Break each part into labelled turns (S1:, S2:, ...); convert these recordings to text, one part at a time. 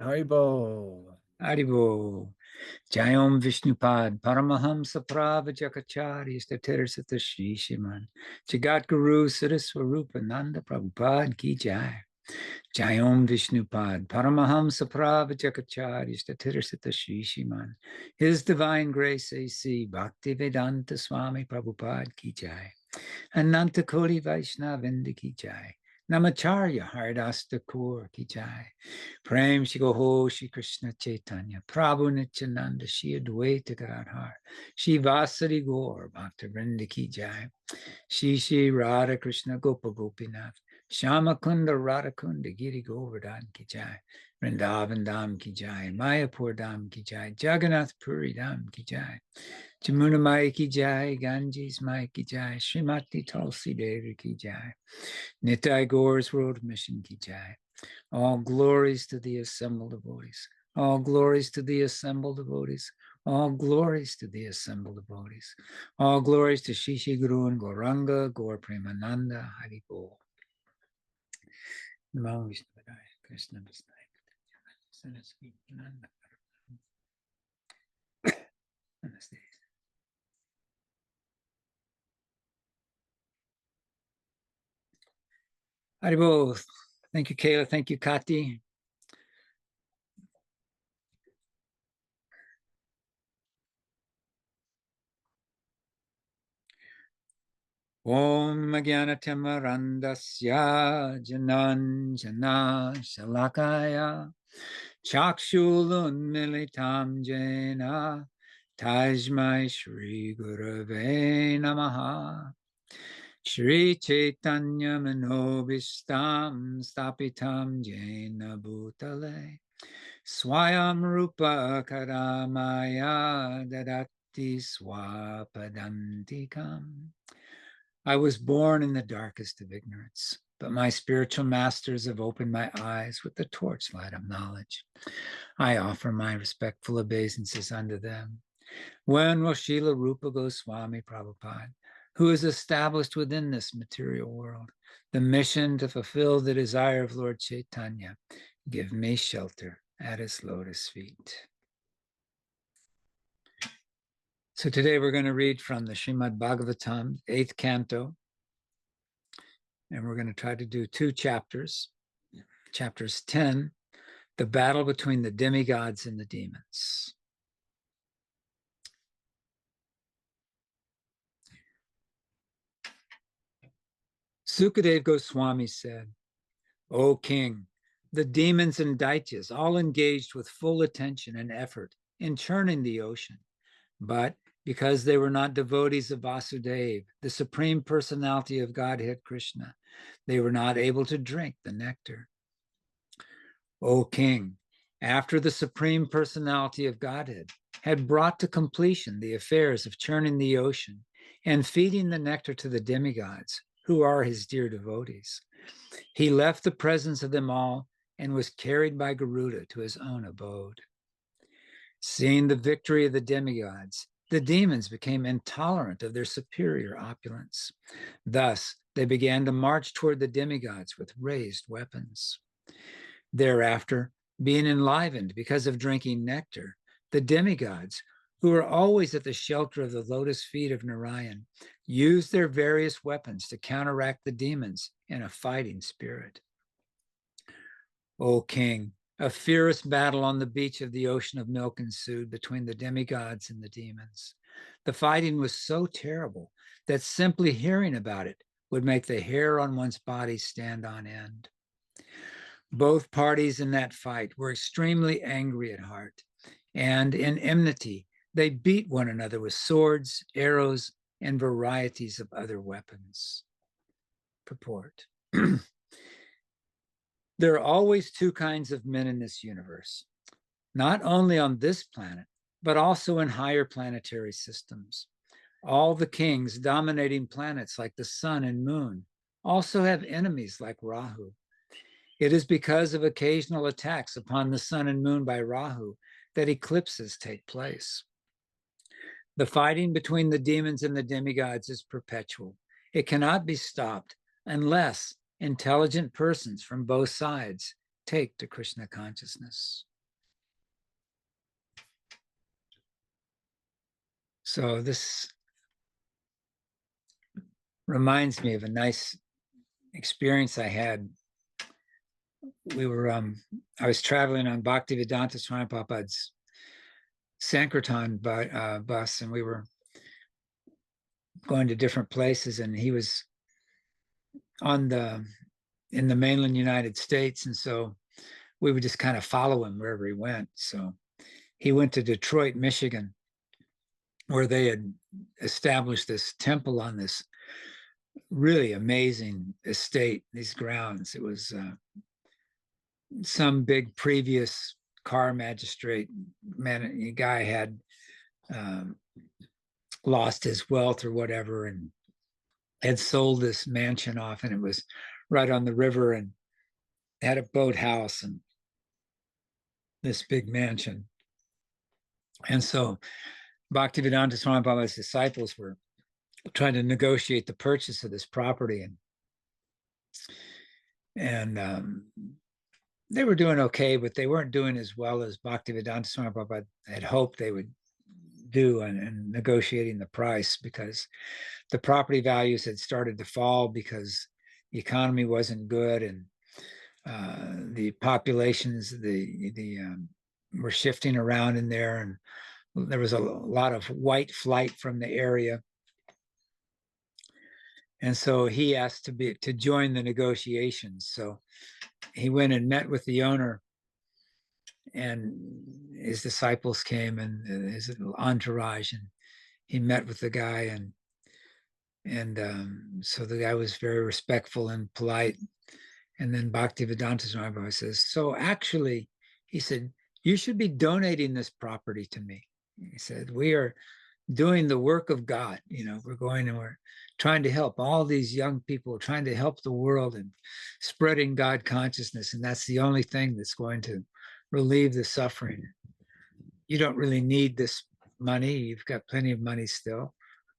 S1: Haribo.
S2: Haribo. Jayom Vishnupad Paramahamsa Pravajakachari Drsya Krsna Jagat Guru Saraswarupananda Prabhupada Ki Jai. Jayom Vishnupad Paramahamsa Pravajakachari Drsya Krsna His Divine Grace A.C. Bhaktivedanta Swami Prabhupada Ki Jai. Ananta Koti Vaishnavinda Ki Jai. Namacharya Haridas Thakur Ki Jai. Prem Shri Goho Shri Krishna Chaitanya Prabhu Nityananda Shri Advaita Gadadhar Shri Vasari Gaur Bhaktivinoda Ki Jai. Shri Shri Radha Krishna Gopa Gopinath Shama Kunda Radha Kunda Giri Govardhan Ki Jai. Vrindavan Dham Ki Jai. Mayapur Dham Ki Jai. Jagannath Puri Dham Ki Jai. Jamuna Mai Ki Jai. Ganges Mai Ki Jai. Srimati Tulsi Devi Ki Jai. Nitai Gaur's World Mission Ki Jai. All glories to the assembled devotees. All glories to the assembled devotees. All glories to the assembled devotees. All glories to Shishi Guru and Gauranga, Gaur Premananda, Hari Bol. Namo Vishnuvadaya, Krishna Vishnaye, Saraswati Ananda. Namaste. Hari Bol. Thank you, Kayla. Thank you, Kati. Om Jnanatimarandasya Jananjana Shalakaya Chakshulunmilitam Jena Tajmai Shri Gurave Namaha Shri Chaitanya Manobishtam Stapitam Jena Bhutale Swayam Rupa Karamaya Dadati Swapadantikam. I was born in the darkest of ignorance, but my spiritual masters have opened my eyes with the torchlight of knowledge. I offer my respectful obeisances unto them. When will Srila Rupa Goswami Prabhupada, who is established within this material world, the mission to fulfill the desire of Lord Chaitanya, give me shelter at his lotus feet? So today we're going to read from the Śrīmad Bhāgavatam, 8th Canto, and we're going to try to do 2 chapters. Chapters 10, the battle between the demigods and the demons. Sukadeva Goswami said, O king, the demons and daityas all engaged with full attention and effort in churning the ocean, but because they were not devotees of Vasudeva, the Supreme Personality of Godhead Krishna, they were not able to drink the nectar. O king, after the Supreme Personality of Godhead had brought to completion the affairs of churning the ocean and feeding the nectar to the demigods, who are his dear devotees, he left the presence of them all and was carried by Garuda to his own abode. Seeing the victory of the demigods, the demons became intolerant of their superior opulence. Thus, they began to march toward the demigods with raised weapons. Thereafter, being enlivened because of drinking nectar, the demigods, who are always at the shelter of the lotus feet of Narayan, used their various weapons to counteract the demons in a fighting spirit. O king, a fierce battle on the beach of the ocean of milk ensued between the demigods and the demons. The fighting was so terrible that simply hearing about it would make the hair on one's body stand on end. Both parties in that fight were extremely angry at heart, and in enmity, they beat one another with swords, arrows, and varieties of other weapons. Purport. There are always 2 kinds of men in this universe, not only on this planet, but also in higher planetary systems. All the kings dominating planets like the sun and moon also have enemies like Rahu. It is because of occasional attacks upon the sun and moon by Rahu that eclipses take place. The fighting between the demons and the demigods is perpetual. It cannot be stopped unless intelligent persons from both sides take to Krishna consciousness. So this reminds me of a nice experience I had. We were, I was traveling on Bhaktivedanta Swami Prabhupada's Sankirtan bus, and we were going to different places, and he was in the mainland United States, and so we would just kind of follow him wherever he went. So he went to Detroit, Michigan, where they had established this temple on this really amazing estate, these grounds. It was some big previous car magistrate guy had lost his wealth or whatever, and had sold this mansion off, and it was right on the river and had a boathouse and this big mansion. And so Bhaktivedanta Swami Prabhupada's disciples were trying to negotiate the purchase of this property, and they were doing okay, but they weren't doing as well as Bhaktivedanta Swami Prabhupada had hoped they would do in negotiating the price, because the property values had started to fall because the economy wasn't good, and the populations were shifting around in there, and there was a lot of white flight from the area. And so he asked to join the negotiations. So he went and met with the owner, and his disciples came and his entourage, and he met with the guy, and so the guy was very respectful and polite. And then Bhaktivedanta Swami Prabhupada says, so actually, he said, you should be donating this property to me. He said, we are doing the work of God. We're going and we're trying to help all these young people, trying to help the world and spreading God consciousness. And that's the only thing that's going to relieve the suffering. You don't really need this money. You've got plenty of money still.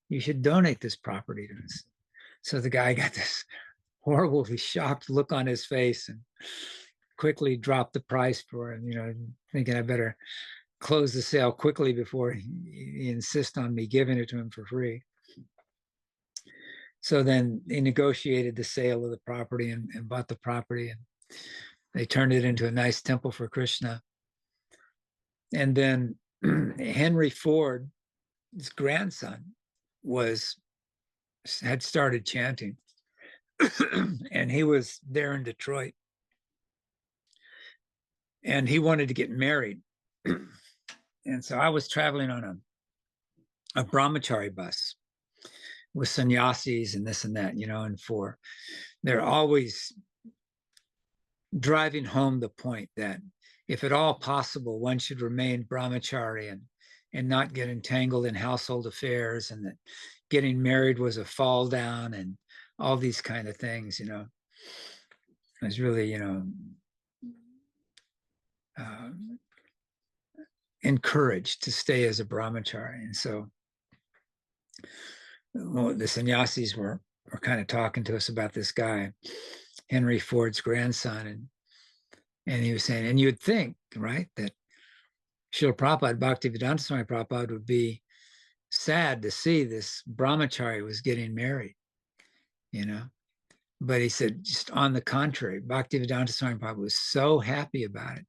S2: You should donate this property to us. So the guy got this horribly shocked look on his face and quickly dropped the price for him, thinking I better close the sale quickly before he insists on me giving it to him for free. So then he negotiated the sale of the property and bought the property, and they turned it into a nice temple for Krishna. And then Henry Ford, his grandson, had started chanting, and he was there in Detroit, and he wanted to get married. And so I was traveling on a brahmachari bus with sannyasis and this and that, and they're always driving home the point that if at all possible, one should remain brahmachari and not get entangled in household affairs, and that getting married was a fall down, and all these kind of things. It was really, encouraged to stay as a brahmachari. And so the sannyasis were kind of talking to us about this guy, Henry Ford's grandson, and he was saying, and you'd think, right, that Srila Prabhupada, Bhaktivedanta Swami Prabhupada, would be sad to see this brahmachari was getting married, But he said, just on the contrary, Bhaktivedanta Swami Prabhupada was so happy about it.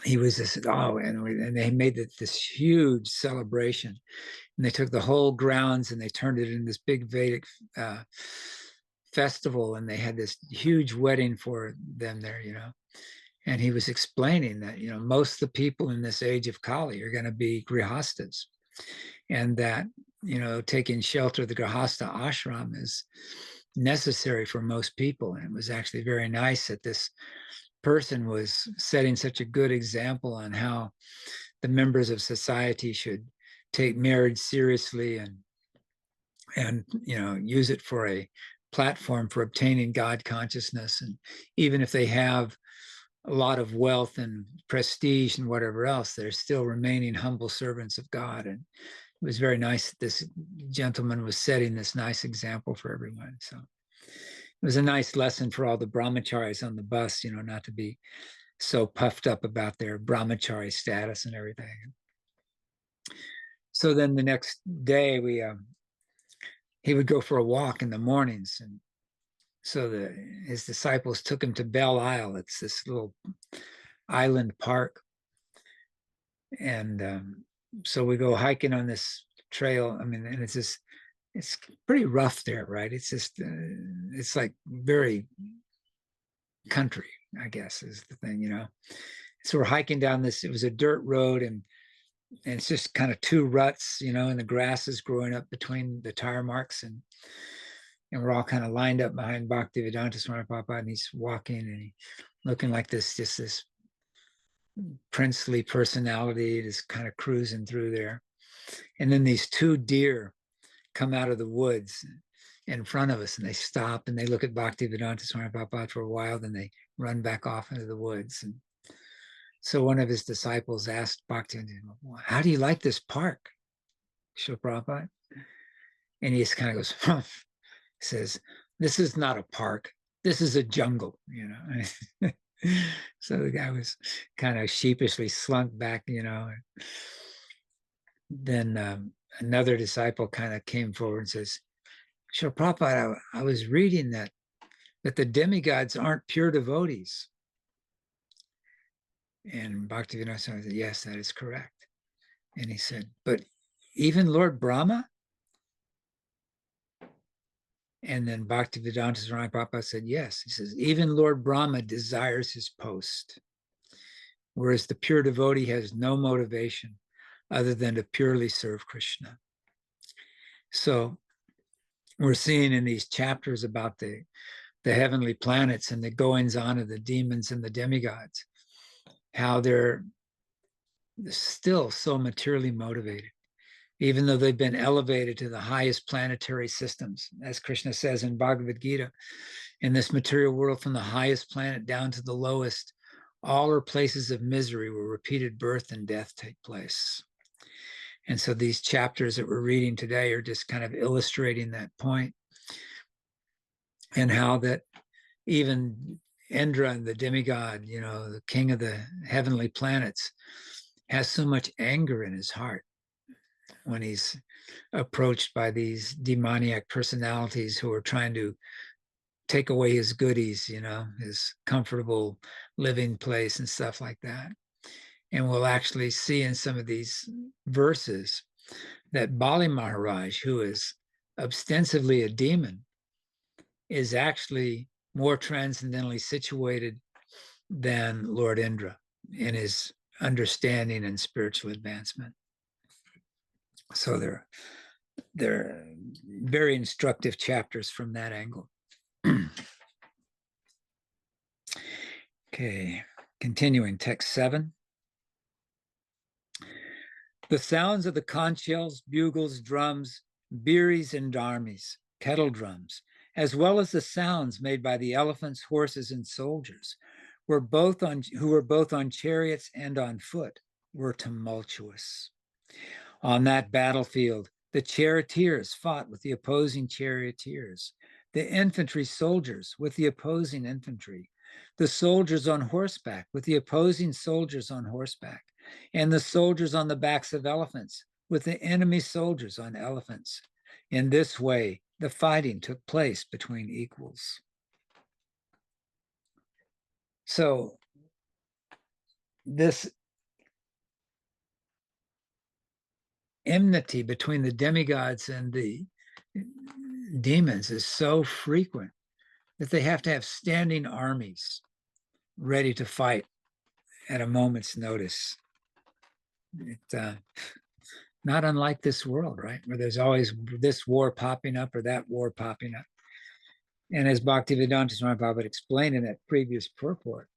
S2: He was just, and they made this huge celebration. And they took the whole grounds and they turned it into this big Vedic festival. And they had this huge wedding for them there, And he was explaining that, most of the people in this age of Kali are going to be grihastas. And that, taking shelter of the grihasta ashram is necessary for most people. And it was actually very nice that this person was setting such a good example on how the members of society should take marriage seriously and use it for a platform for obtaining God consciousness. And even if they have a lot of wealth and prestige and whatever else, they're still remaining humble servants of God. And it was very nice that this gentleman was setting this nice example for everyone. So it was a nice lesson for all the brahmacharis on the bus, not to be so puffed up about their brahmachari status and everything. So then the next day he would go for a walk in the mornings, and so his disciples took him to Belle Isle. It's this little island park, and so we go hiking on this trail. I mean, and it's pretty rough there, right? It's just it's like very country, I guess, is the thing, you know. So we're hiking down this. It was a dirt road, and it's just kind of two ruts, you know, and the grass is growing up between the tire marks, and we're all kind of lined up behind Bhaktivedanta Swami Prabhupada, and he's walking and he looking like this princely personality, just kind of cruising through there. And then these two deer come out of the woods in front of us, and they stop and they look at Bhaktivedanta Swami Prabhupada for a while, then they run back off into the woods. And so one of his disciples asked Bhaktivedanta, how do you like this park, Srila Prabhupada? And he just kind of goes, huh. He says, this is not a park, this is a jungle, you know. So the guy was kind of sheepishly slunk back, you know. Then another disciple kind of came forward and says, Srila Prabhupada, I was reading that the demigods aren't pure devotees. And Bhaktivedanta Swami said, yes, that is correct. And he said, but even Lord Brahma? And then Bhaktivedanta Swami Prabhupada said, yes. He says, even Lord Brahma desires his post, whereas the pure devotee has no motivation other than to purely serve Krishna. So we're seeing in these chapters about the heavenly planets and the goings on of the demons and the demigods, how they're still so materially motivated, even though they've been elevated to the highest planetary systems. As Krishna says in Bhagavad Gita, in this material world, from the highest planet down to the lowest, all are places of misery where repeated birth and death take place. And so these chapters that we're reading today are just kind of illustrating that point, and how that even Indra, the demigod, you know, the king of the heavenly planets, has so much anger in his heart when he's approached by these demoniac personalities who are trying to take away his goodies, you know, his comfortable living place and stuff like that. And we'll actually see in some of these verses that Bali Maharaj, who is ostensibly a demon, is actually more transcendently situated than Lord Indra in his understanding and spiritual advancement. So they're very instructive chapters from that angle. Okay, continuing, text 7. The sounds of the conch shells, bugles, drums, biris and dharmis, kettle drums, as well as the sounds made by the elephants, horses, and soldiers, who were both on chariots and on foot, were tumultuous. On that battlefield, the charioteers fought with the opposing charioteers, the infantry soldiers with the opposing infantry, the soldiers on horseback with the opposing soldiers on horseback, and the soldiers on the backs of elephants with the enemy soldiers on elephants. In this way, the fighting took place between equals. So this enmity between the demigods and the demons is so frequent that they have to have standing armies ready to fight at a moment's notice. Not unlike this world, right? Where there's always this war popping up or that war popping up. And as Bhaktivedanta Swami Prabhupada explained in that previous purport,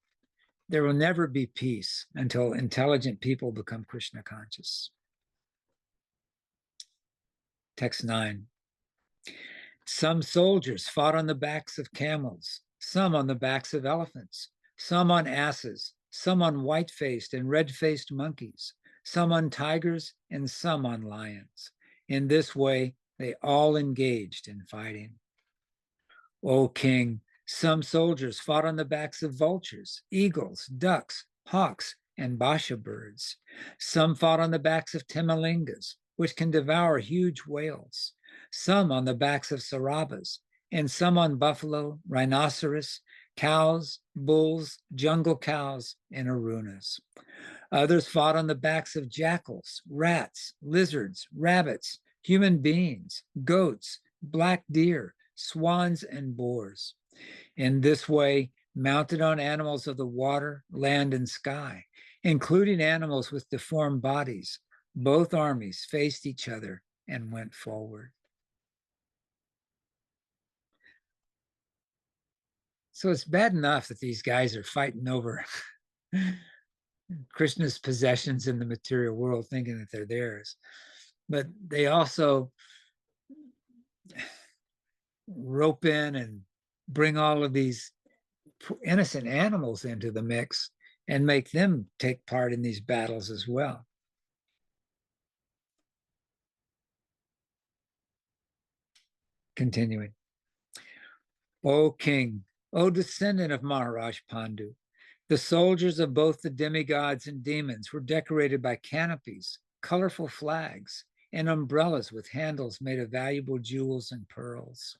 S2: there will never be peace until intelligent people become Krishna conscious. Text 9. Some soldiers fought on the backs of camels, some on the backs of elephants, some on asses, some on white-faced and red-faced monkeys, some on tigers, and some on lions. In this way, they all engaged in fighting. O king, some soldiers fought on the backs of vultures, eagles, ducks, hawks, and basha birds. Some fought on the backs of timalingas, which can devour huge whales, some on the backs of sarabas, and some on buffalo, rhinoceros, cows, bulls, jungle cows, and arunas. Others fought on the backs of jackals, rats, lizards, rabbits, human beings, goats, black deer, swans, and boars. In this way, mounted on animals of the water, land, and sky, including animals with deformed bodies, both armies faced each other and went forward. So it's bad enough that these guys are fighting over Krishna's possessions in the material world, thinking that they're theirs. But they also rope in and bring all of these innocent animals into the mix and make them take part in these battles as well. Continuing. O king, O descendant of Maharaj Pandu, the soldiers of both the demigods and demons were decorated by canopies, colorful flags, and umbrellas with handles made of valuable jewels and pearls.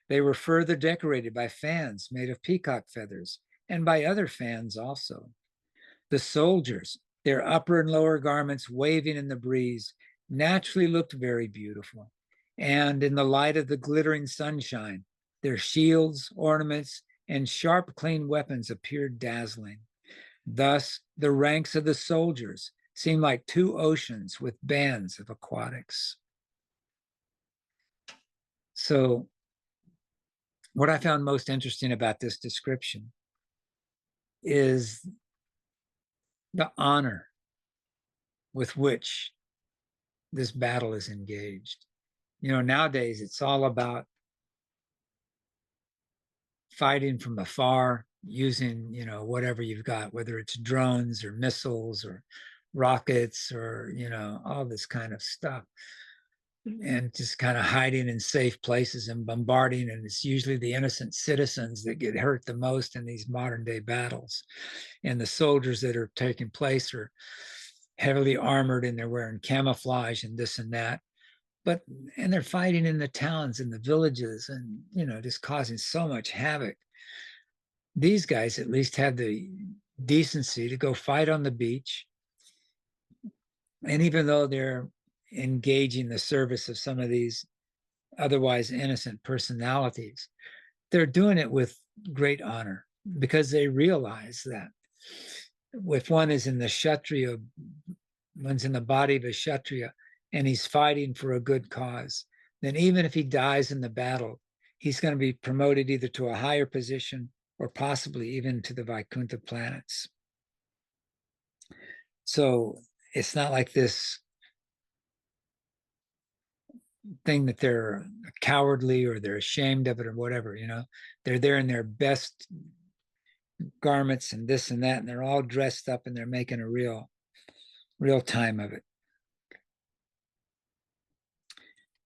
S2: They were further decorated by fans made of peacock feathers and by other fans also. The soldiers, their upper and lower garments waving in the breeze, naturally looked very beautiful. And in the light of the glittering sunshine, their shields, ornaments, and sharp, clean weapons appeared dazzling. Thus, the ranks of the soldiers seemed like two oceans with bands of aquatics. So, what I found most interesting about this description is the honor with which this battle is engaged. You know, nowadays it's all about fighting from afar using, you know, whatever you've got, whether it's drones or missiles or rockets or, you know, all this kind of stuff. And just kind of hiding in safe places and bombarding. And it's usually the innocent citizens that get hurt the most in these modern day battles. And the soldiers that are taking place are heavily armored and they're wearing camouflage and this and that. And they're fighting in the towns and the villages and, you know, just causing so much havoc. These guys at least have the decency to go fight on the beach. And even though they're engaging the service of some of these otherwise innocent personalities, they're doing it with great honor because they realize that if one is in the Kshatriya, one's in the body of a Kshatriya, and he's fighting for a good cause, then even if he dies in the battle, he's going to be promoted either to a higher position or possibly even to the Vaikuntha planets. So it's not like this thing that they're cowardly or they're ashamed of it or whatever, you know. They're there in their best garments and this and that, and they're all dressed up and they're making a real time of it.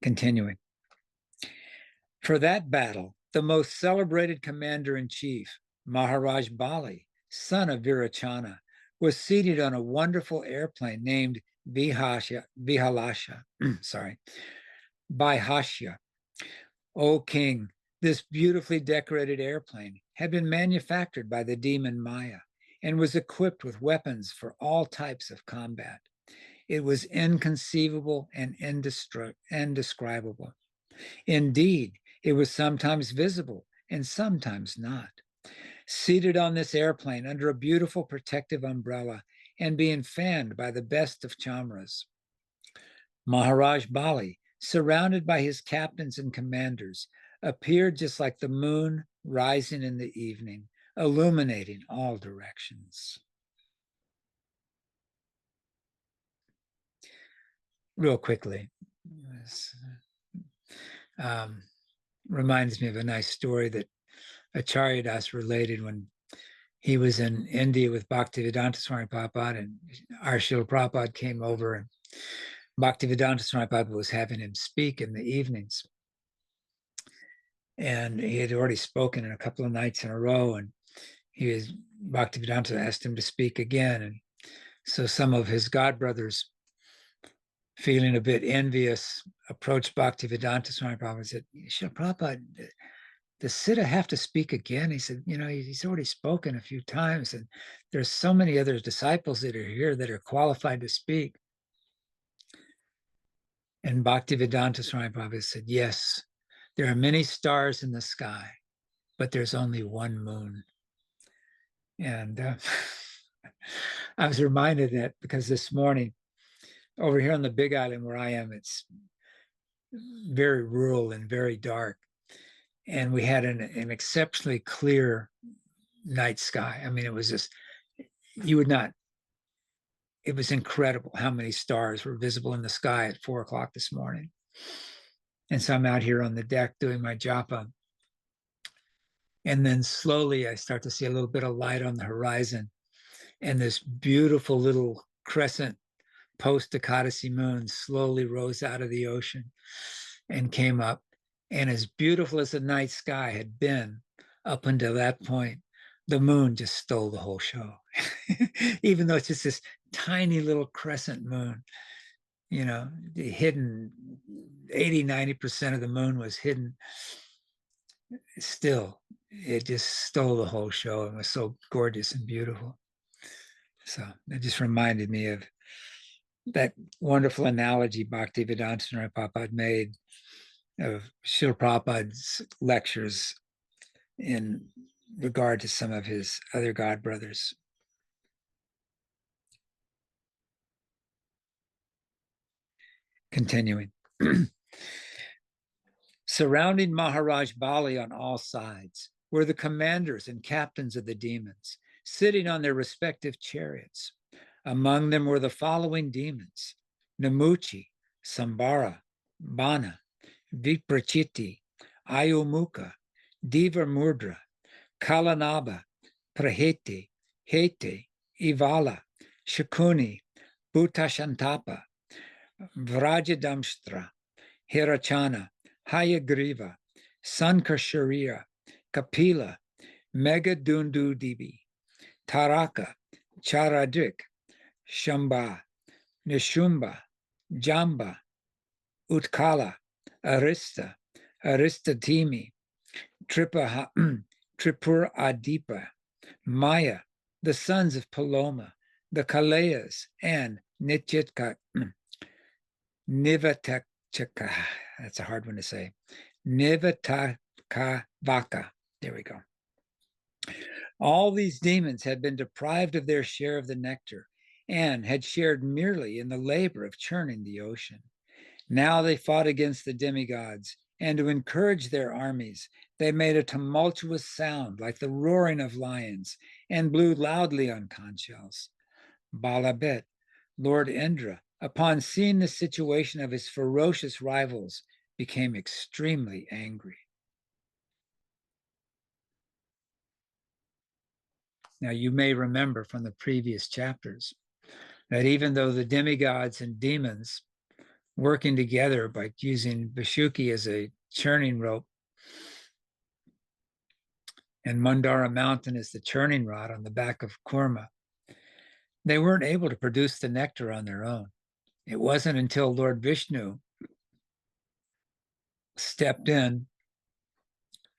S2: Continuing. For that battle, the most celebrated commander-in-chief, Maharaj Bali, son of Virachana, was seated on a wonderful airplane named Vihalasha, Bihashya. O king, this beautifully decorated airplane had been manufactured by the demon Maya and was equipped with weapons for all types of combat. It was inconceivable and indescribable. Indeed, it was sometimes visible and sometimes not. Seated on this airplane under a beautiful protective umbrella and being fanned by the best of chamras, Maharaj Bali, surrounded by his captains and commanders, appeared just like the moon rising in the evening, illuminating all directions. Real quickly, reminds me of a nice story that Acharya Das related when he was in India with Bhaktivedanta Swami Prabhupada, and our Srila Prabhupada came over, and Bhaktivedanta Swami Prabhupada was having him speak in the evenings. And he had already spoken in a couple of nights in a row, and Bhaktivedanta asked him to speak again. And so some of his godbrothers feeling a bit envious, approached Bhaktivedanta Swami Prabhupada and said, Srila Prabhupada, does Siddha have to speak again? He said, he's already spoken a few times, and there's so many other disciples that are here that are qualified to speak. And Bhaktivedanta Swami Prabhupada said, yes, there are many stars in the sky, but there's only one moon. And I was reminded that because this morning, over here on the Big Island where I am, it's very rural and very dark. And we had an exceptionally clear night sky. I mean, it was just, it was incredible how many stars were visible in the sky at 4:00 this morning. And so I'm out here on the deck doing my japa. And then slowly I start to see a little bit of light on the horizon. And this beautiful little crescent post-Ekadasi moon slowly rose out of the ocean and came up. And as beautiful as the night sky had been up until that point, the moon just stole the whole show. Even though it's just this tiny little crescent moon, hidden, 80-90% of the moon was hidden. Still, it just stole the whole show and was so gorgeous and beautiful. So it just reminded me of that wonderful analogy Bhaktivedanta Swami Prabhupada made of Srila Prabhupada's lectures in regard to some of his other god brothers. Continuing. Surrounding Maharaj Bali on all sides were the commanders and captains of the demons, sitting on their respective chariots. Among them were the following demons: Namuchi, Sambara, Bana, Viprachiti, Ayumukha, Divamudra, Kalanaba, Praheti, Hete, Ivala, Shakuni, Bhutashantapa, Vrajadamshtra, Hirachana, Hayagriva, Sankarsharira, Kapila, Megadundudibi, Taraka, Charadrik, Shamba, Nishumba, Jamba, Utkala, Arista, Aristatimi, Tripuradipa, Maya, the sons of Paloma, the Kalayas, and Nichitka, Nivatakchaka, that's a hard one to say, Nivatakavaka, there we go. All these demons had been deprived of their share of the nectar and had shared merely in the labor of churning the ocean. Now they fought against the demigods, and to encourage their armies, they made a tumultuous sound like the roaring of lions and blew loudly on conch shells. Balabet, Lord Indra, upon seeing the situation of his ferocious rivals, became extremely angry. Now, you may remember from the previous chapters that even though the demigods and demons working together by using Vashuki as a churning rope and Mandara Mountain as the churning rod on the back of Kurma, they weren't able to produce the nectar on their own. It wasn't until Lord Vishnu stepped in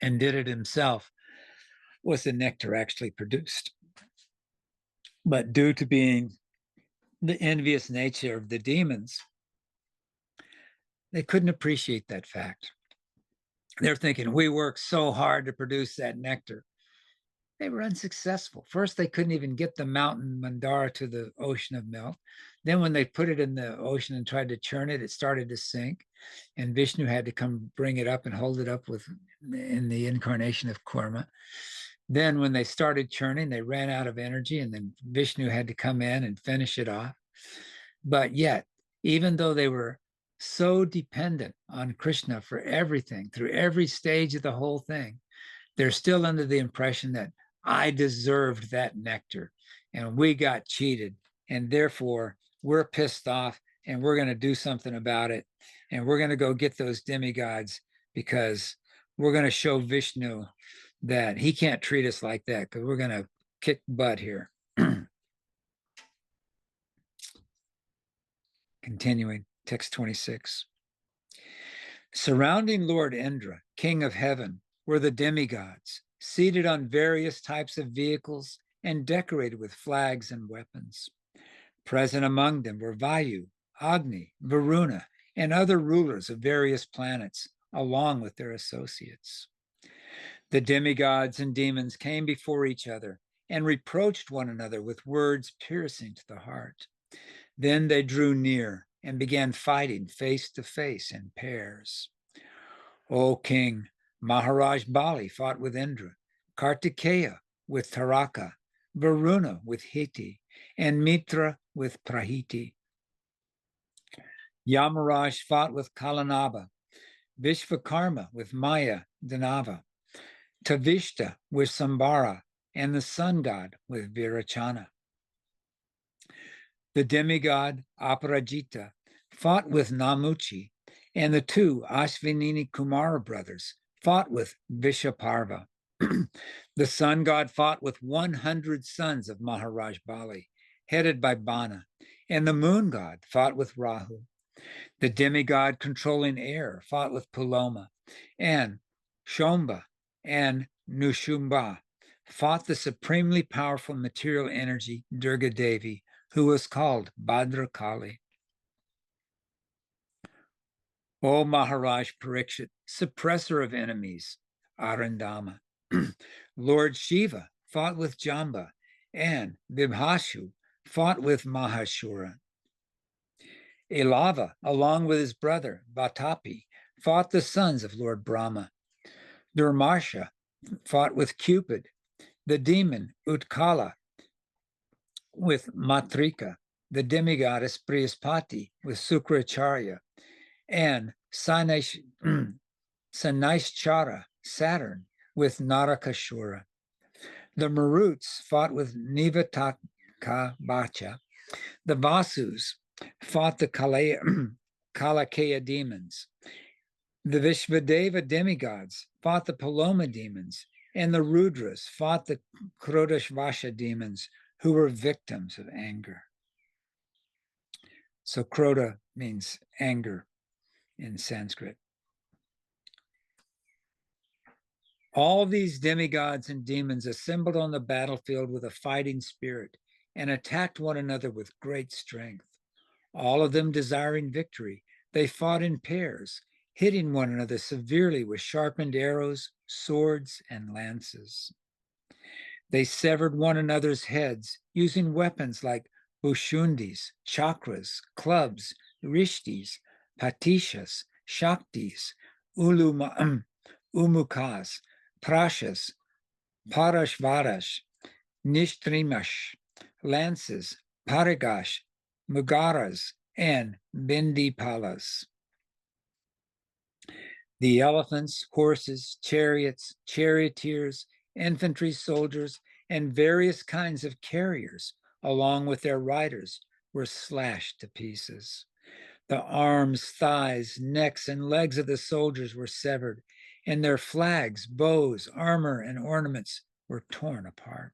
S2: and did it himself was the nectar actually produced. But due to being the envious nature of the demons, they couldn't appreciate that fact. They're thinking, we worked so hard to produce that nectar. They were unsuccessful. First, they couldn't even get the mountain Mandara to the ocean of milk. Then when they put it in the ocean and tried to churn it, it started to sink. And Vishnu had to come bring it up and hold it up in the incarnation of Kurma. Then when they started churning, they ran out of energy, and then Vishnu had to come in and finish it off. But yet, even though they were so dependent on Krishna for everything, through every stage of the whole thing, they're still under the impression that I deserved that nectar and we got cheated, and therefore we're pissed off and we're going to do something about it, and we're going to go get those demigods because we're going to show Vishnu that he can't treat us like that, because we're going to kick butt here. Continuing. Text 26. Surrounding Lord Indra, king of heaven, were the demigods, seated on various types of vehicles and decorated with flags and weapons. Present among them were Vayu, Agni, Varuna, and other rulers of various planets, along with their associates. The demigods and demons came before each other and reproached one another with words piercing to the heart. Then they drew near and began fighting face to face in pairs. O king, Maharaj Bali fought with Indra, Kartikeya with Taraka, Varuna with Hiti, and Mitra with Prahiti. Yamaraj fought with Kalanaba, Vishvakarma with Maya Danava, Tavishta with Sambara, and the sun god with Virachana. The demigod Aparajita fought with Namuchi, and the two Ashvinini Kumara brothers fought with Vishaparva. The sun god fought with 100 sons of Maharaj Bali, headed by Bana, and the moon god fought with Rahu. The demigod controlling air fought with Puloma, and Shomba and Nushumba fought the supremely powerful material energy Durga Devi, who was called Bhadrakali. O Maharaj Parikshit, suppressor of enemies, Arindama. Lord Shiva fought with Jamba, and Vibhashu fought with Mahashura. Elava, along with his brother Vatapi, fought the sons of Lord Brahma. Durmarsha fought with Cupid, the demon Utkala with Matrika, the demigoddess Brihaspati with Sukracharya, and Sanaishchara, Saturn, with Narakashura. The Maruts fought with Nivataka Bacha. The Vasus fought the Kalakaya demons. The Vishvadeva demigods fought the Paloma demons, and the Rudras fought the Krodashvasha demons, who were victims of anger. So Kroda means anger in Sanskrit. All these demigods and demons assembled on the battlefield with a fighting spirit and attacked one another with great strength. All of them desiring victory, they fought in pairs, hitting one another severely with sharpened arrows, swords, and lances. They severed one another's heads using weapons like bushundis, chakras, clubs, rishtis, patishas, shaktis, umukas, prashas, parashvarash, nishtrimash, lances, parigash, mugaras, and bindipalas. The elephants, horses, chariots, charioteers, infantry soldiers, and various kinds of carriers, along with their riders, were slashed to pieces. The arms, thighs, necks, and legs of the soldiers were severed, and their flags, bows, armor, and ornaments were torn apart.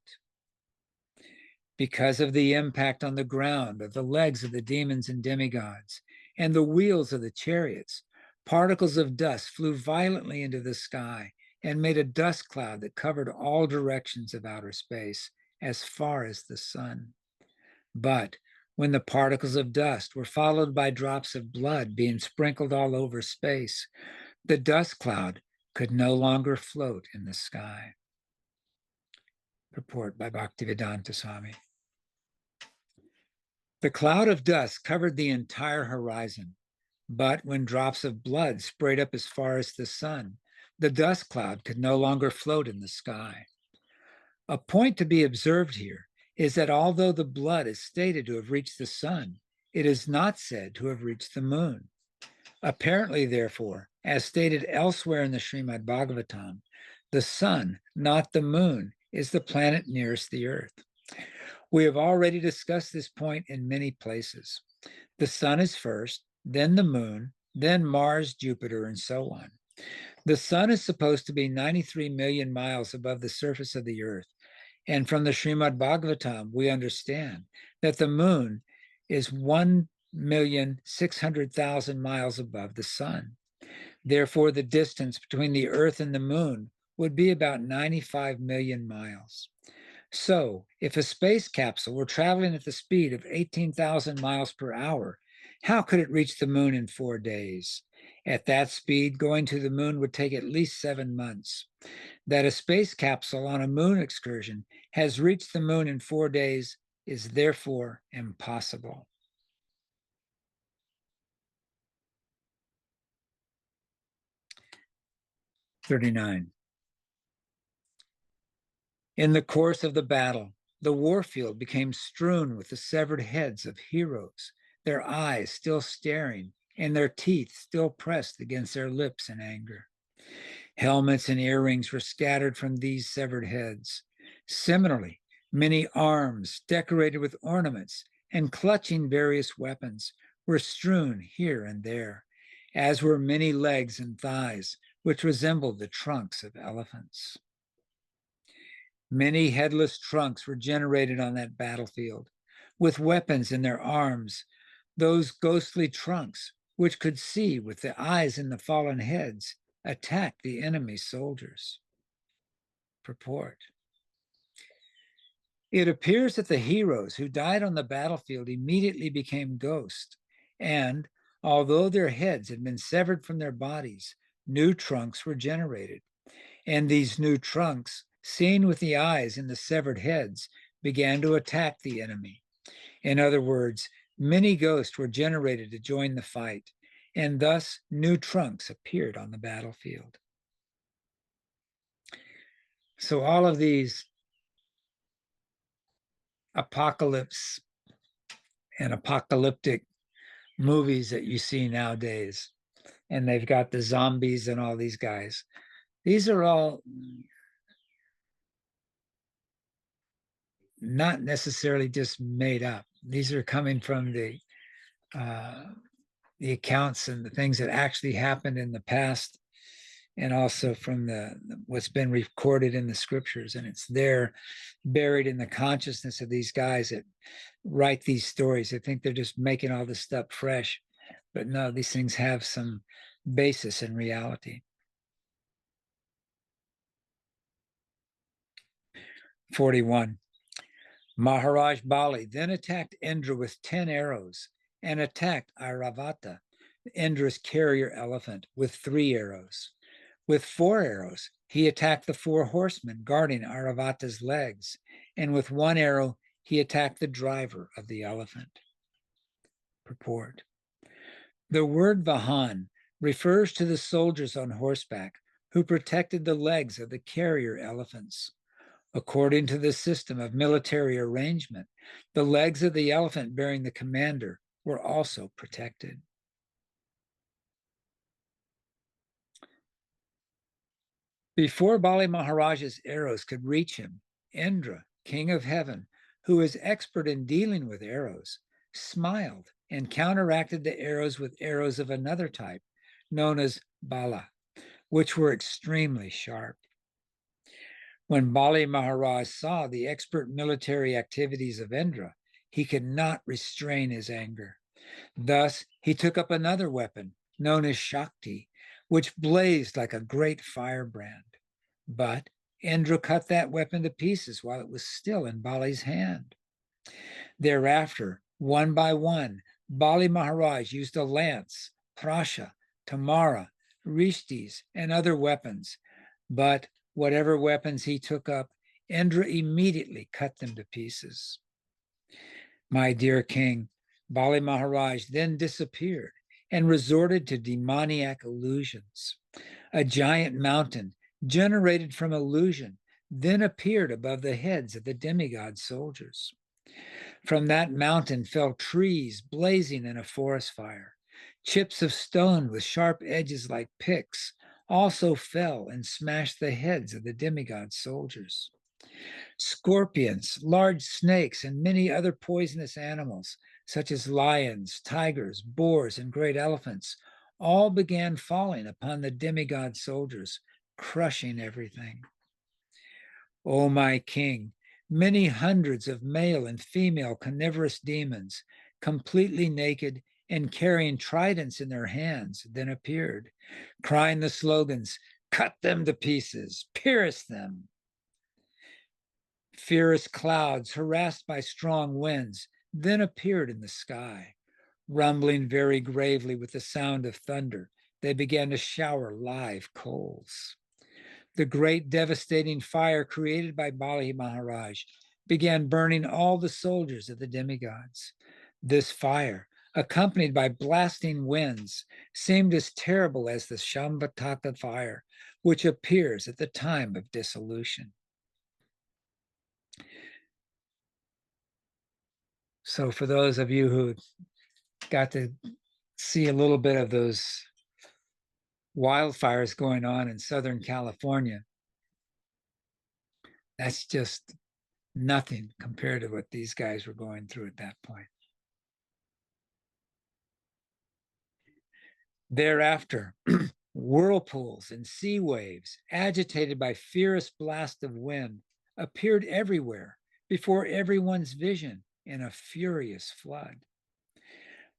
S2: Because of the impact on the ground of the legs of the demons and demigods and the wheels of the chariots, particles of dust flew violently into the sky and made a dust cloud that covered all directions of outer space as far as the sun. But when the particles of dust were followed by drops of blood being sprinkled all over space, the dust cloud could no longer float in the sky. Purport by Bhaktivedanta Swami. The cloud of dust covered the entire horizon, but when drops of blood sprayed up as far as the sun, the dust cloud could no longer float in the sky. A point to be observed here is that although the blood is stated to have reached the sun, it is not said to have reached the moon. Apparently, therefore, as stated elsewhere in the Śrīmad Bhāgavatam, the sun, not the moon, is the planet nearest the earth. We have already discussed this point in many places. The sun is first, then the moon, then Mars, Jupiter, and so on. The sun is supposed to be 93 million miles above the surface of the earth. And from the Śrīmad Bhāgavatam, we understand that the moon is 1 1,600,000 miles above the sun. Therefore, the distance between the Earth and the moon would be about 95 million miles. So, if a space capsule were traveling at the speed of 18,000 miles per hour, how could it reach the moon in 4 days? At that speed, going to the moon would take at least 7 months. That a space capsule on a moon excursion has reached the moon in 4 days is therefore impossible. "39. In the course of the battle, the warfield became strewn with the severed heads of heroes, their eyes still staring and their teeth still pressed against their lips in anger. Helmets and earrings were scattered from these severed heads. Similarly, many arms decorated with ornaments and clutching various weapons were strewn here and there, as were many legs and thighs, which resembled the trunks of elephants. Many headless trunks were generated on that battlefield, with weapons in their arms. Those ghostly trunks, which could see with the eyes in the fallen heads, attacked the enemy's soldiers." Purport. It appears that the heroes who died on the battlefield immediately became ghosts, and although their heads had been severed from their bodies, new trunks were generated. And these new trunks, seen with the eyes in the severed heads, began to attack the enemy. In other words, many ghosts were generated to join the fight, and thus new trunks appeared on the battlefield. So all of these apocalypse and apocalyptic movies that you see nowadays, and they've got the zombies and all these guys, these are all not necessarily just made up. These are coming from the accounts and the things that actually happened in the past, and also from what's been recorded in the scriptures. And it's there, buried in the consciousness of these guys that write these stories. They think they're just making all this stuff fresh, but no, these things have some basis in reality. 41. Maharaj Bali then attacked Indra with 10 arrows and attacked Airavata, Indra's carrier elephant, with 3 arrows. With 4 arrows, he attacked the 4 horsemen guarding Airavata's legs, and with 1 arrow, he attacked the driver of the elephant. Purport. The word Vahan refers to the soldiers on horseback who protected the legs of the carrier elephants. According to the system of military arrangement, the legs of the elephant bearing the commander were also protected. Before Bali Maharaj's arrows could reach him, Indra, king of heaven, who is expert in dealing with arrows, smiled and counteracted the arrows with arrows of another type, known as Bala, which were extremely sharp. When Bali Maharaj saw the expert military activities of Indra, he could not restrain his anger. Thus, he took up another weapon, known as Shakti, which blazed like a great firebrand. But Indra cut that weapon to pieces while it was still in Bali's hand. Thereafter, one by one, Bali Maharaj used a lance, prasha, tamara, rishtis, and other weapons. But whatever weapons he took up, Indra immediately cut them to pieces. My dear king, Bali Maharaj then disappeared and resorted to demoniac illusions. A giant mountain generated from illusion then appeared above the heads of the demigod soldiers. From that mountain fell trees blazing in a forest fire. Chips of stone with sharp edges like picks also fell and smashed the heads of the demigod soldiers. Scorpions, large snakes, and many other poisonous animals, such as lions, tigers, boars, and great elephants, all began falling upon the demigod soldiers, crushing everything. O my king, many hundreds of male and female carnivorous demons, completely naked and carrying tridents in their hands, then appeared, crying the slogans, "Cut them to pieces, pierce them." Fierce clouds, harassed by strong winds, then appeared in the sky. Rumbling very gravely with the sound of thunder, they began to shower live coals. The great devastating fire created by Bali Maharaj began burning all the soldiers of the demigods. This fire, accompanied by blasting winds, seemed as terrible as the Shambhataka fire, which appears at the time of dissolution. So for those of you who got to see a little bit of those wildfires going on in Southern California, that's just nothing compared to what these guys were going through at that point. Thereafter, whirlpools and sea waves, agitated by fierce blast of wind, appeared everywhere before everyone's vision in a furious flood.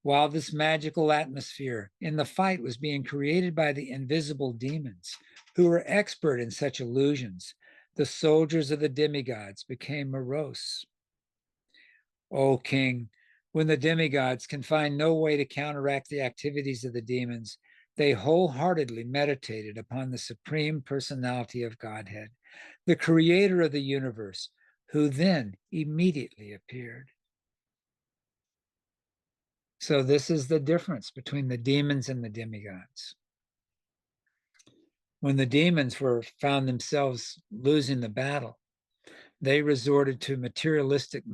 S2: While this magical atmosphere in the fight was being created by the invisible demons, who were expert in such illusions, the soldiers of the demigods became morose. O king, when the demigods can find no way to counteract the activities of the demons, they wholeheartedly meditated upon the Supreme Personality of Godhead, the creator of the universe, who then immediately appeared. So this is the difference between the demons and the demigods. When the demons found themselves losing the battle, they resorted to materialistic,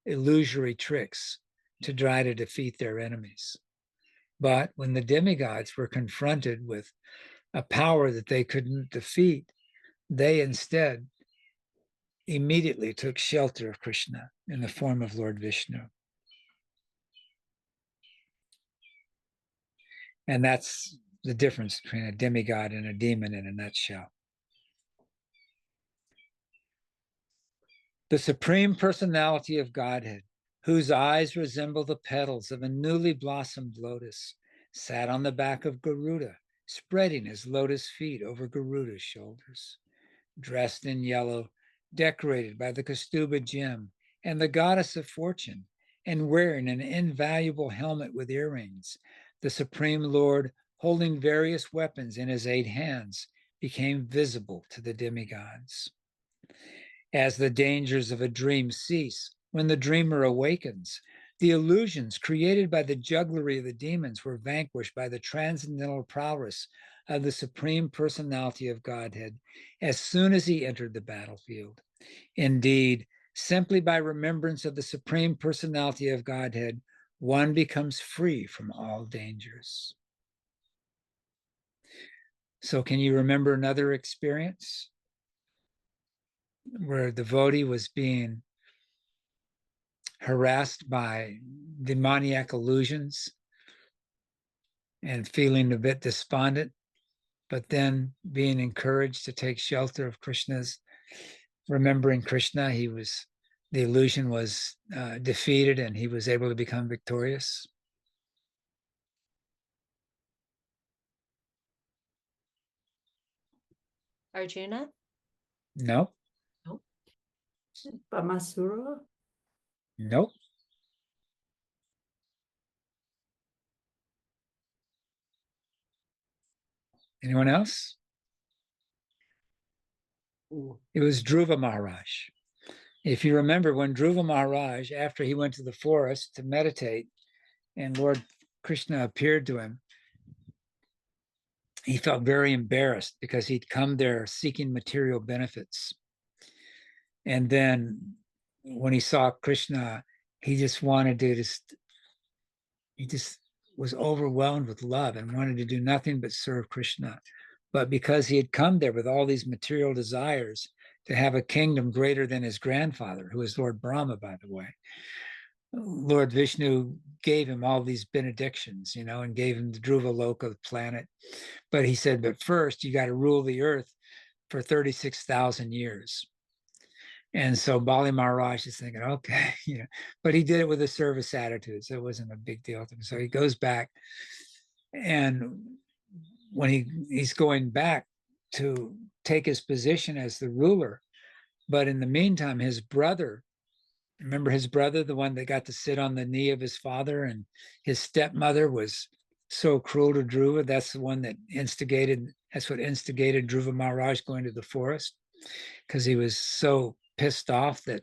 S2: illusory tricks to try to defeat their enemies. But when the demigods were confronted with a power that they couldn't defeat, they instead immediately took shelter of Krishna in the form of Lord Vishnu. And that's the difference between a demigod and a demon in a nutshell. The Supreme Personality of Godhead, whose eyes resemble the petals of a newly blossomed lotus, sat on the back of Garuda, spreading his lotus feet over Garuda's shoulders. Dressed in yellow, decorated by the Kaustubha gem and the goddess of fortune, and wearing an invaluable helmet with earrings, the Supreme Lord, holding various weapons in his 8 hands, became visible to the demigods. As the dangers of a dream cease when the dreamer awakens, the illusions created by the jugglery of the demons were vanquished by the transcendental prowess of the Supreme Personality of Godhead as soon as he entered the battlefield. Indeed, simply by remembrance of the Supreme Personality of Godhead, one becomes free from all dangers. So can you remember another experience where a devotee was being harassed by demoniac illusions and feeling a bit despondent, but then being encouraged to take shelter of Krishna's, remembering Krishna, the illusion was defeated and he was able to become victorious?
S1: Arjuna?
S2: No.
S1: Nope.
S3: Pamasura?
S2: Nope. Anyone else? It was Dhruva Maharaj. If you remember, when Dhruva Maharaj, after he went to the forest to meditate and Lord Krishna appeared to him, he felt very embarrassed because he'd come there seeking material benefits. And then when he saw Krishna, he just wanted to he just was overwhelmed with love and wanted to do nothing but serve Krishna. But because he had come there with all these material desires to have a kingdom greater than his grandfather, who is Lord Brahma, by the way, Lord Vishnu gave him all these benedictions, and gave him the Dhruva Loka, the planet. But he said, but first you got to rule the earth for 36,000 years. And so Bali Maharaj is thinking, okay, but he did it with a service attitude, so it wasn't a big deal to him. So he goes back, and when he's going back to take his position as the ruler, but in the meantime, his brother, remember his brother, the one that got to sit on the knee of his father, and his stepmother was so cruel to Dhruva. That's what instigated Dhruva Maharaj going to the forest, because he was so pissed off that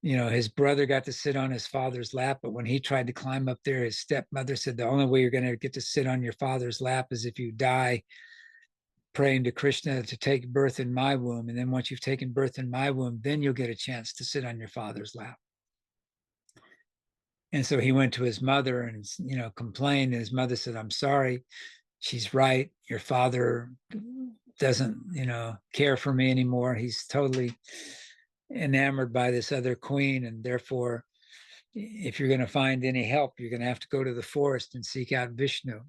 S2: his brother got to sit on his father's lap, but when he tried to climb up there, his stepmother said the only way you're going to get to sit on your father's lap is if you die praying to Krishna to take birth in my womb. And then once you've taken birth in my womb, then you'll get a chance to sit on your father's lap. And so he went to his mother and, complained. And his mother said, I'm sorry. She's right. Your father doesn't, care for me anymore. He's totally enamored by this other queen. And therefore, if you're going to find any help, you're going to have to go to the forest and seek out Vishnu,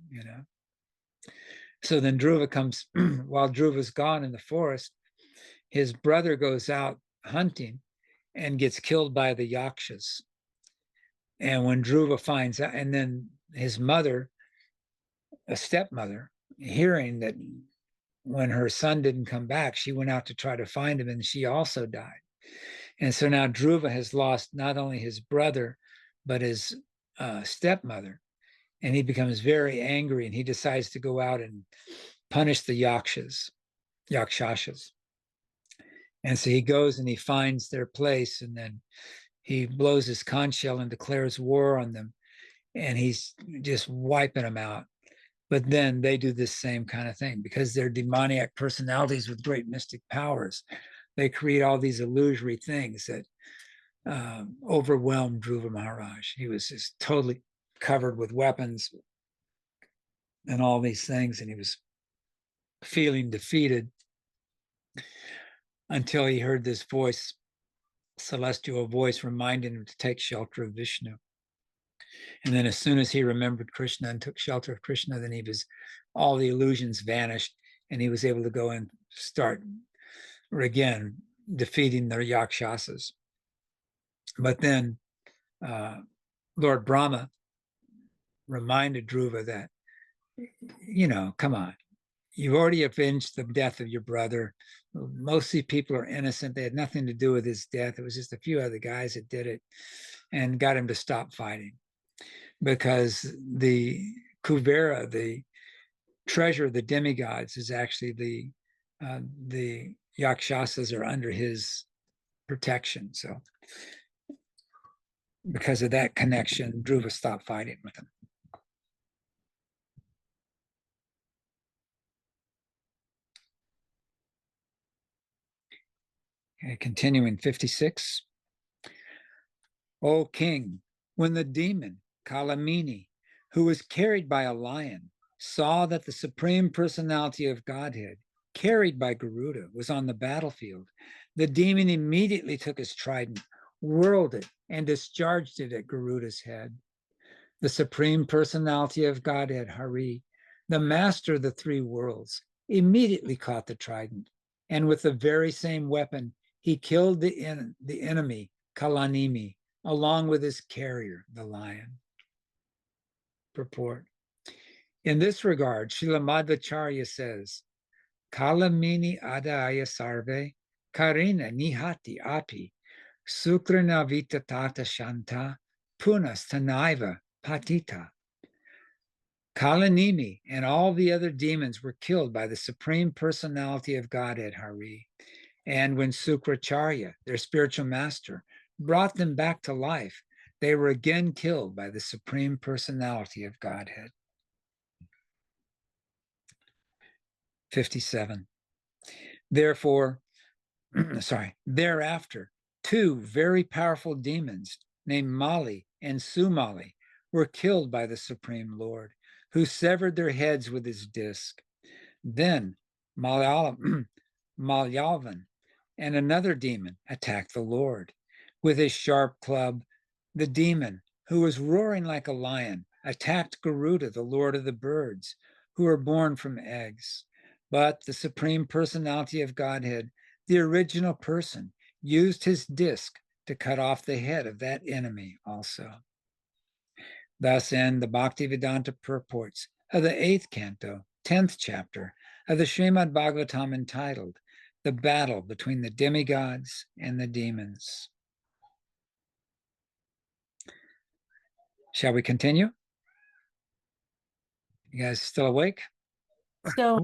S2: So then Dhruva comes, while Dhruva's gone in the forest, his brother goes out hunting and gets killed by the Yakshas. And when Dhruva finds out, and then his mother, a stepmother, hearing that when her son didn't come back, she went out to try to find him, and she also died. And so now Dhruva has lost not only his brother, but his stepmother. And he becomes very angry, and he decides to go out and punish the Yakshas. And so he goes and he finds their place, and then he blows his conch shell and declares war on them, and he's just wiping them out. But then they do this same kind of thing because they're demoniac personalities with great mystic powers. They create all these illusory things that overwhelmed Dhruva Maharaj. He was just totally covered with weapons and all these things, and he was feeling defeated until he heard this voice, celestial voice, reminding him to take shelter of Vishnu. And then as soon as he remembered Krishna and took shelter of Krishna, then all the illusions vanished, and he was able to go and start again defeating the Yakshasas. But then Lord Brahma reminded Dhruva that, come on, you've already avenged the death of your brother. Most of the people are innocent. They had nothing to do with his death. It was just a few other guys that did it and got him to stop fighting, because the Kuvera, the treasure of the demigods, is actually the Yakshasas are under his protection. So because of that connection, Dhruva stopped fighting with him. Okay, continuing 56. O king, when the demon Kalamini, who was carried by a lion, saw that the Supreme Personality of Godhead, carried by Garuda, was on the battlefield, the demon immediately took his trident, whirled it, and discharged it at Garuda's head. The Supreme Personality of Godhead, Hari, the master of the three worlds, immediately caught the trident, and with the very same weapon, he killed the enemy, Kalanimi, along with his carrier, the lion. Purport. In this regard, Srila Madhvacharya says, Kalamini adaya sarve, karina nihati api, sukrana vitatata shanta, punas tanaiva patita. Kalanimi and all the other demons were killed by the Supreme Personality of Godhead, Hari. And when Sukracharya, their spiritual master, brought them back to life, they were again killed by the Supreme Personality of Godhead. 57. Thereafter, two very powerful demons named Mali and Sumali were killed by the Supreme Lord, who severed their heads with his disc. Then Malyavan and another demon attacked the Lord. With his sharp club, the demon, who was roaring like a lion, attacked Garuda, the Lord of the birds, who are born from eggs. But the Supreme Personality of Godhead, the original person, used his disc to cut off the head of that enemy also. Thus end the Bhaktivedanta purports of the 8th canto, 10th chapter of the Śrīmad Bhāgavatam entitled The Battle Between the Demigods and the Demons. Shall we continue? You guys still awake?
S1: So,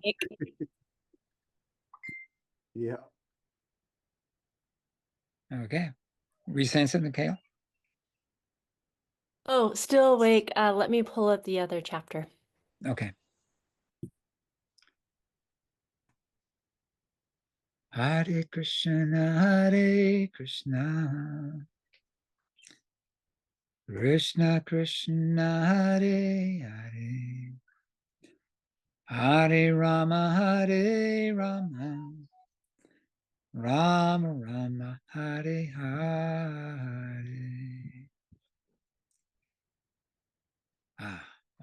S3: Yeah.
S2: Okay. Were you saying something, Kale?
S1: oh, still awake. Let me pull up the other chapter.
S2: Okay. Hare Krishna, Krishna Krishna, Hare Hare, Hare Rama, Rama Rama, Hare Hare.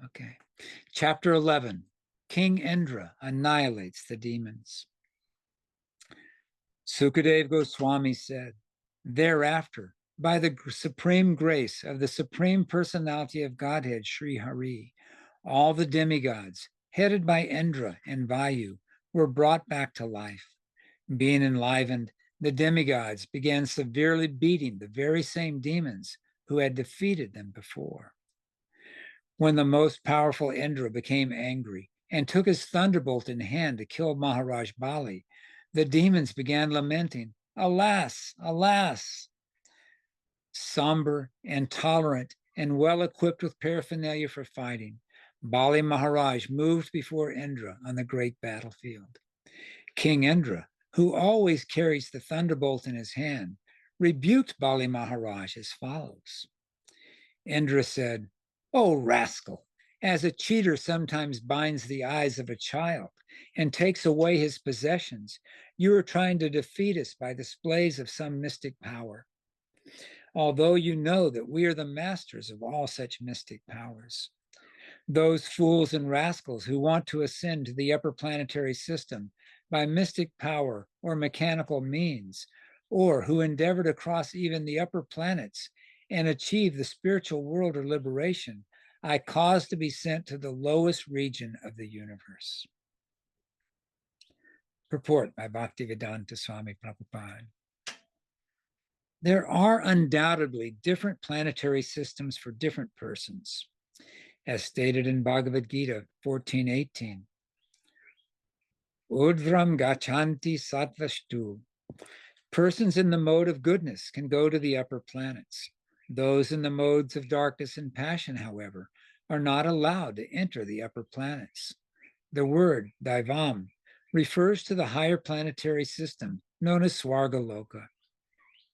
S2: Okay. Chapter 11, King Indra annihilates the demons. Sukadeva Goswami said, thereafter, by the supreme grace of the Supreme Personality of Godhead, Sri Hari, all the demigods, headed by Indra and Vayu, were brought back to life. Being enlivened, the demigods began severely beating the very same demons who had defeated them before. When the most powerful Indra became angry and took his thunderbolt in hand to kill Maharaj Bali, the demons began lamenting, alas, alas. Somber and tolerant and well equipped with paraphernalia for fighting, Bali Maharaj moved before Indra on the great battlefield. King Indra, who always carries the thunderbolt in his hand, rebuked Bali Maharaj as follows. Indra said, "O rascal, as a cheater sometimes binds the eyes of a child and takes away his possessions, you are trying to defeat us by displays of some mystic power. Although you know that we are the masters of all such mystic powers. Those fools and rascals who want to ascend to the upper planetary system by mystic power or mechanical means, or who endeavor to cross even the upper planets and achieve the spiritual world or liberation, I cause to be sent to the lowest region of the universe." Purport by Bhaktivedanta Swami Prabhupada. There are undoubtedly different planetary systems for different persons, as stated in Bhagavad Gita 14:18. Udram gachanti sattvastu. Persons in the mode of goodness can go to the upper planets. Those in the modes of darkness and passion, however, are not allowed to enter the upper planets. The word Daivam refers to the higher planetary system known as Swargaloka.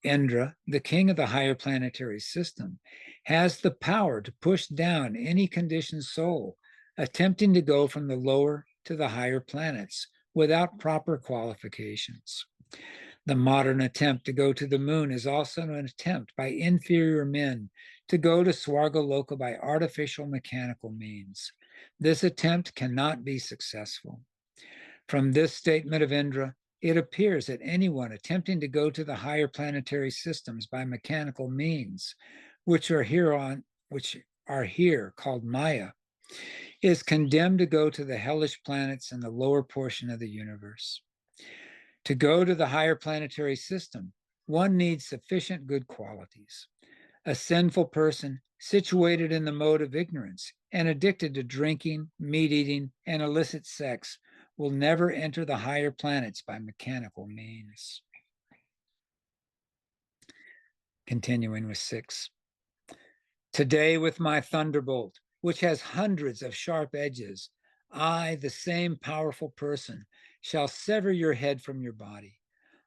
S2: Indra, the king of the higher planetary system, has the power to push down any conditioned soul attempting to go from the lower to the higher planets without proper qualifications. The modern attempt to go to the moon is also an attempt by inferior men to go to Swargaloka by artificial mechanical means. This attempt cannot be successful. From this statement of Indra, it appears that anyone attempting to go to the higher planetary systems by mechanical means, which are here called Maya, is condemned to go to the hellish planets in the lower portion of the universe. To go to the higher planetary system, one needs sufficient good qualities. A sinful person situated in the mode of ignorance and addicted to drinking, meat-eating, and illicit sex will never enter the higher planets by mechanical means. Continuing with 6. Today with my thunderbolt, which has hundreds of sharp edges, I, the same powerful person, shall sever your head from your body.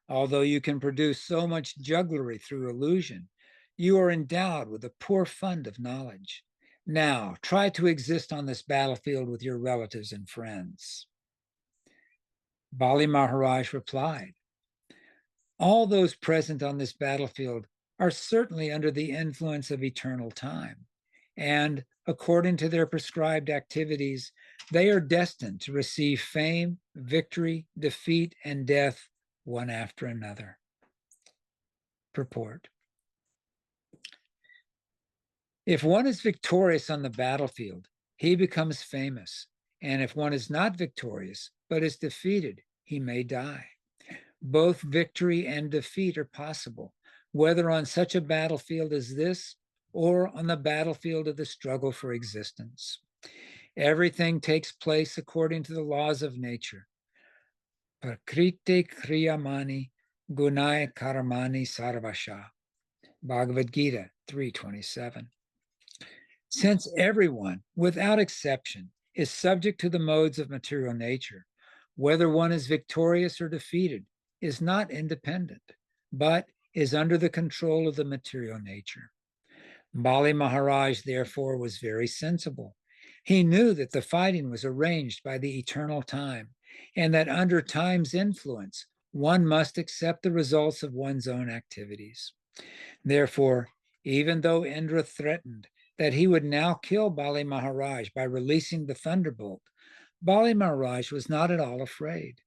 S2: Although you can produce so much jugglery through illusion, you are endowed with a poor fund of knowledge. Now, try to exist on this battlefield with your relatives and friends. Bali Maharaj replied, all those present on this battlefield are certainly under the influence of eternal time, and according to their prescribed activities, they are destined to receive fame, victory, defeat, and death one after another. Purport. If one is victorious on the battlefield, he becomes famous. And if one is not victorious, but is defeated, he may die. Both victory and defeat are possible, whether on such a battlefield as this or on the battlefield of the struggle for existence. Everything takes place according to the laws of nature. Prakriti kriyamani gunai karamani sarvasha. Bhagavad Gita 3:27. Since everyone, without exception, is subject to the modes of material nature, whether one is victorious or defeated is not independent, but is under the control of the material nature. Bali Maharaj, therefore, was very sensible. He knew that the fighting was arranged by the eternal time, and that under time's influence, one must accept the results of one's own activities. Therefore, even though Indra threatened that he would now kill Bali Maharaj by releasing the thunderbolt, Bali Maharaj was not at all afraid.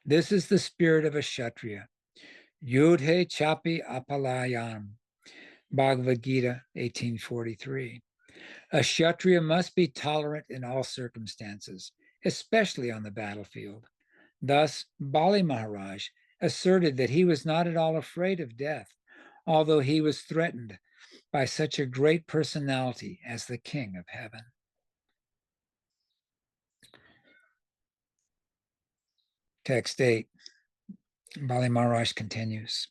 S2: This is the spirit of a Kshatriya. Yudhe chapi apalayam. Bhagavad Gita 18:43. A Kshatriya must be tolerant in all circumstances, especially on the battlefield. Thus, Bali Maharaj asserted that he was not at all afraid of death, although he was threatened by such a great personality as the King of Heaven. Text 8. Bali Maharaj continues.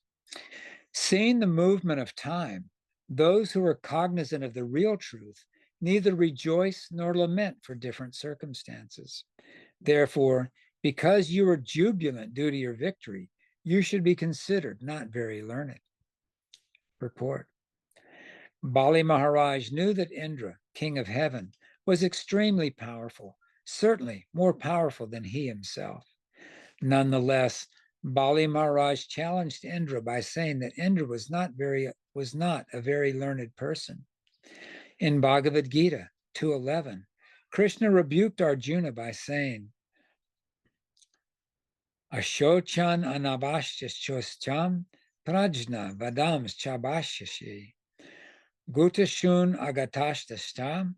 S2: Seeing the movement of time, those who are cognizant of the real truth neither rejoice nor lament for different circumstances. Therefore, because you are jubilant due to your victory, you should be considered not very learned. Purport. Bali Maharaj knew that Indra, king of heaven, was extremely powerful, certainly more powerful than he himself. Nonetheless, Bali Maharaj challenged Indra by saying that Indra was not a very learned person. In Bhagavad Gita 2:11, Krishna rebuked Arjuna by saying, Ashochan anavashyachoscham prajna vadams chabashyashi gutashun agatashtastam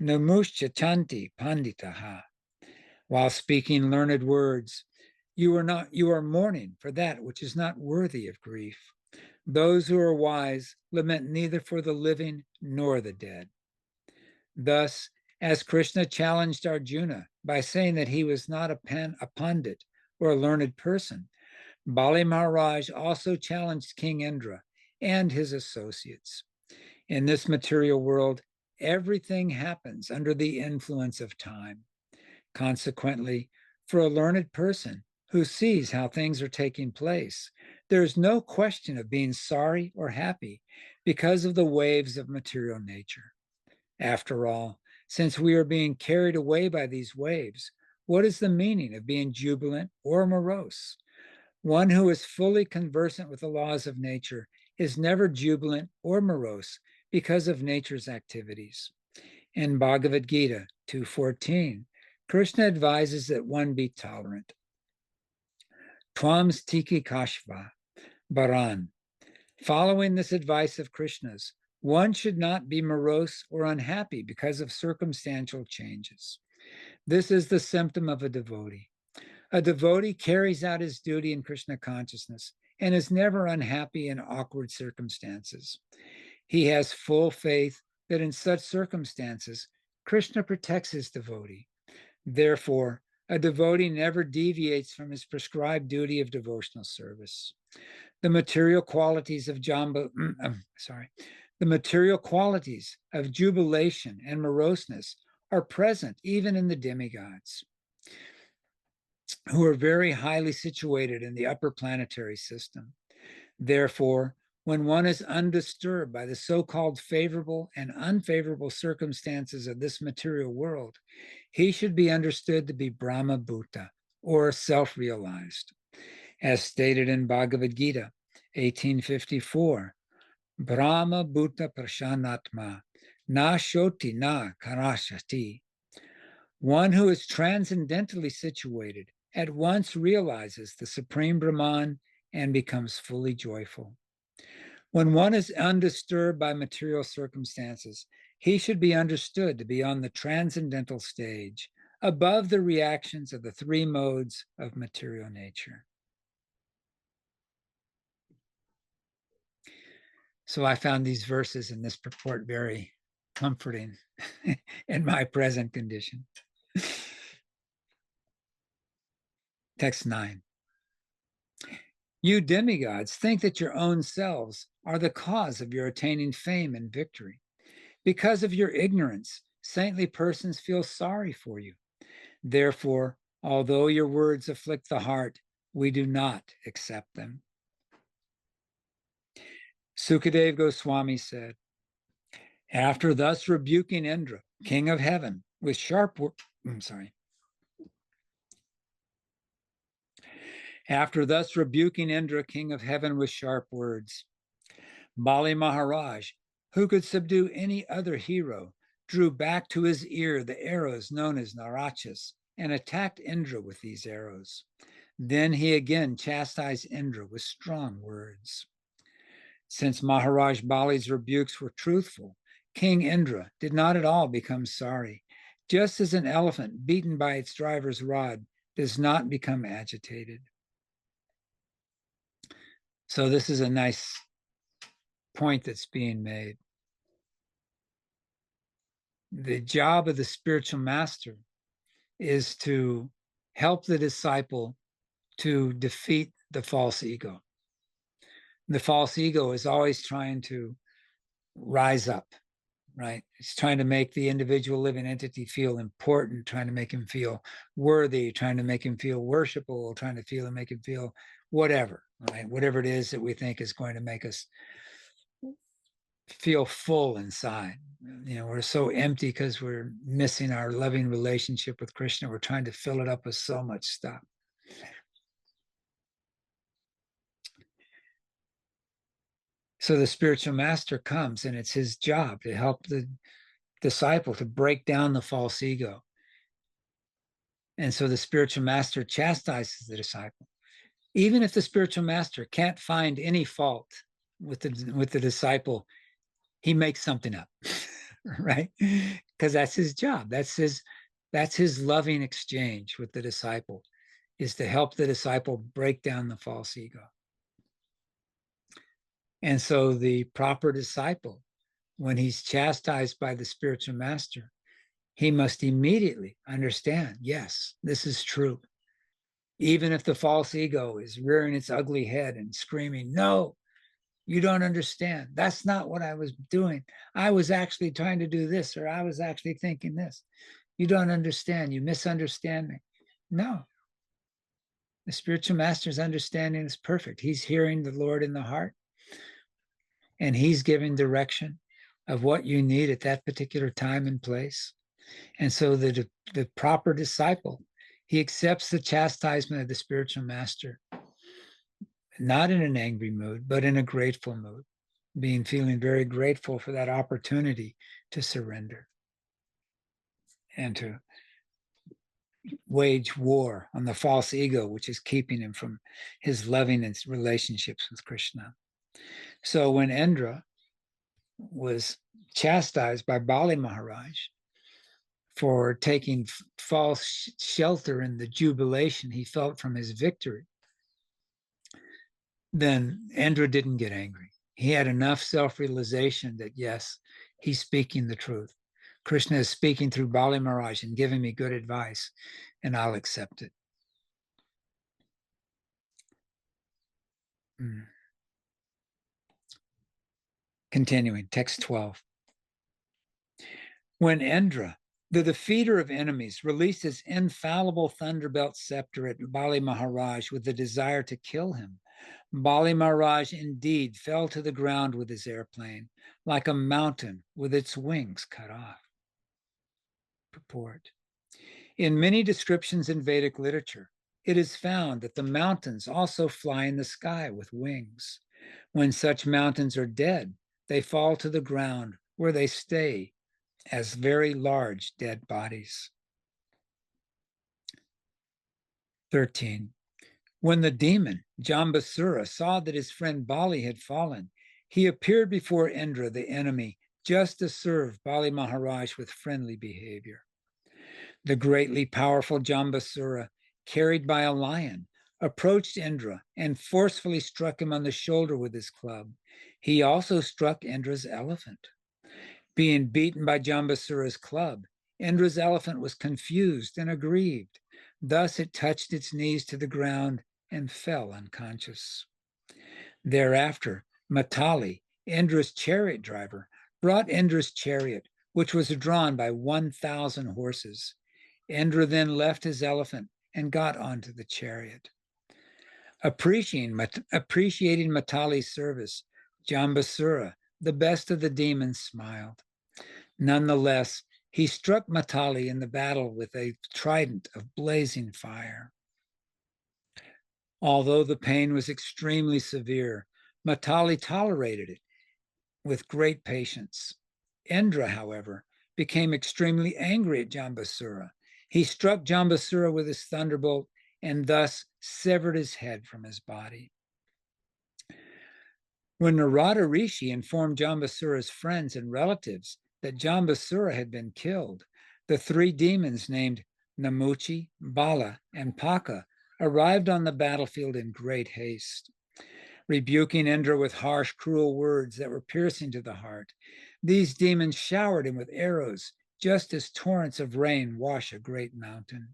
S2: namushchanti panditaha. While speaking learned words, you are mourning for that which is not worthy of grief. Those who are wise lament neither for the living nor the dead. Thus, as Krishna challenged Arjuna by saying that he was not a pundit or a learned person, Bali Maharaj also challenged King Indra and his associates. In this material world, everything happens under the influence of time. Consequently, for a learned person who sees how things are taking place, there is no question of being sorry or happy because of the waves of material nature. After all, since we are being carried away by these waves, what is the meaning of being jubilant or morose? One who is fully conversant with the laws of nature is never jubilant or morose because of nature's activities. In Bhagavad Gita 2:14, Krishna advises that one be tolerant. Tvam stiki kashva baran. Following this advice of Krishna's, one should not be morose or unhappy because of circumstantial changes. This is the symptom of a devotee. A devotee carries out his duty in Krishna consciousness and is never unhappy in awkward circumstances. He has full faith that in such circumstances, Krishna protects his devotee. Therefore, a devotee never deviates from his prescribed duty of devotional service. The material qualities of jubilation and moroseness are present even in the demigods, who are very highly situated in the upper planetary system. Therefore, when one is undisturbed by the so-called favorable and unfavorable circumstances of this material world, he should be understood to be Brahma Bhuta, or self-realized. As stated in Bhagavad Gita 18:54, Brahma Bhuta Prashanatma, na shoti na karashati. One who is transcendentally situated at once realizes the Supreme Brahman and becomes fully joyful. When one is undisturbed by material circumstances, he should be understood to be on the transcendental stage, above the reactions of the three modes of material nature. So I found these verses in this purport very comforting in my present condition. Text 9. You demigods think that your own selves are the cause of your attaining fame and victory. Because of your ignorance, saintly persons feel sorry for you. Therefore, although your words afflict the heart, we do not accept them. Sukadeva Goswami said, after thus rebuking Indra, king of heaven, with sharp After thus rebuking Indra, king of heaven, with sharp words, Bali Maharaj, who could subdue any other hero, drew back to his ear the arrows known as Narachas and attacked Indra with these arrows. Then he again chastised Indra with strong words. Since Maharaj Bali's rebukes were truthful, King Indra did not at all become sorry, just as an elephant beaten by its driver's rod does not become agitated. So this is a nice point that's being made. The job of the spiritual master is to help the disciple to defeat the false ego. The false ego is always trying to rise up, right? It's trying to make the individual living entity feel important, trying to make him feel worthy, trying to make him feel worshipable, trying to make him feel whatever, right? Whatever it is that we think is going to make us feel full inside. You know, we're so empty because we're missing our loving relationship with Krishna. We're trying to fill it up with so much stuff. So the spiritual master comes, and it's his job to help the disciple to break down the false ego. And so the spiritual master chastises the disciple. Even if the spiritual master can't find any fault with the disciple, he makes something up, right? Because that's his job. That's his loving exchange with the disciple, is to help the disciple break down the false ego. And so the proper disciple, when he's chastised by the spiritual master, he must immediately understand, yes, this is true. Even if the false ego is rearing its ugly head and screaming, no, you don't understand. That's not what I was doing. I was actually trying to do this, or I was actually thinking this. You don't understand. You misunderstand me. No. The spiritual master's understanding is perfect. He's hearing the Lord in the heart, and he's giving direction of what you need at that particular time and place. And so the proper disciple, he accepts the chastisement of the spiritual master, not in an angry mood, but in a grateful mood, feeling very grateful for that opportunity to surrender and to wage war on the false ego, which is keeping him from his loving and relationships with Krishna. So when Indra was chastised by Bali Maharaj for taking false shelter in the jubilation he felt from his victory, then Indra didn't get angry. He had enough self-realization that, yes, he's speaking the truth. Krishna is speaking through Bali Maharaj and giving me good advice, and I'll accept it. Continuing, text 12. When Indra, the defeater of enemies, released his infallible thunderbolt scepter at Bali Maharaj with the desire to kill him, Bali Maharaj indeed fell to the ground with his airplane, like a mountain with its wings cut off. Purport. In many descriptions in Vedic literature, it is found that the mountains also fly in the sky with wings. When such mountains are dead, they fall to the ground, where they stay as very large dead bodies. 13. When the demon Jambasura saw that his friend Bali had fallen, He appeared before Indra, the enemy, just to serve Bali Maharaj with friendly behavior. The greatly powerful Jambasura, carried by a lion, approached Indra and forcefully struck him on the shoulder with his club. He also struck Indra's elephant. Being beaten by Jambasura's club, Indra's elephant was confused and aggrieved. Thus it touched its knees to the ground and fell unconscious. Thereafter, Matali, Indra's chariot driver, brought Indra's chariot, which was drawn by 1,000 horses. Indra then left his elephant and got onto the chariot. Appreciating Matali's service, Jambasura, the best of the demons, smiled. Nonetheless, he struck Matali in the battle with a trident of blazing fire. Although the pain was extremely severe, Matali tolerated it with great patience. Indra, however, became extremely angry at Jambasura. He struck Jambasura with his thunderbolt and thus severed his head from his body. When Narada Rishi informed Jambasura's friends and relatives that Jambasura had been killed, the three demons named Namuchi, Bala, and Paka arrived on the battlefield in great haste. Rebuking Indra with harsh, cruel words that were piercing to the heart, these demons showered him with arrows, just as torrents of rain wash a great mountain.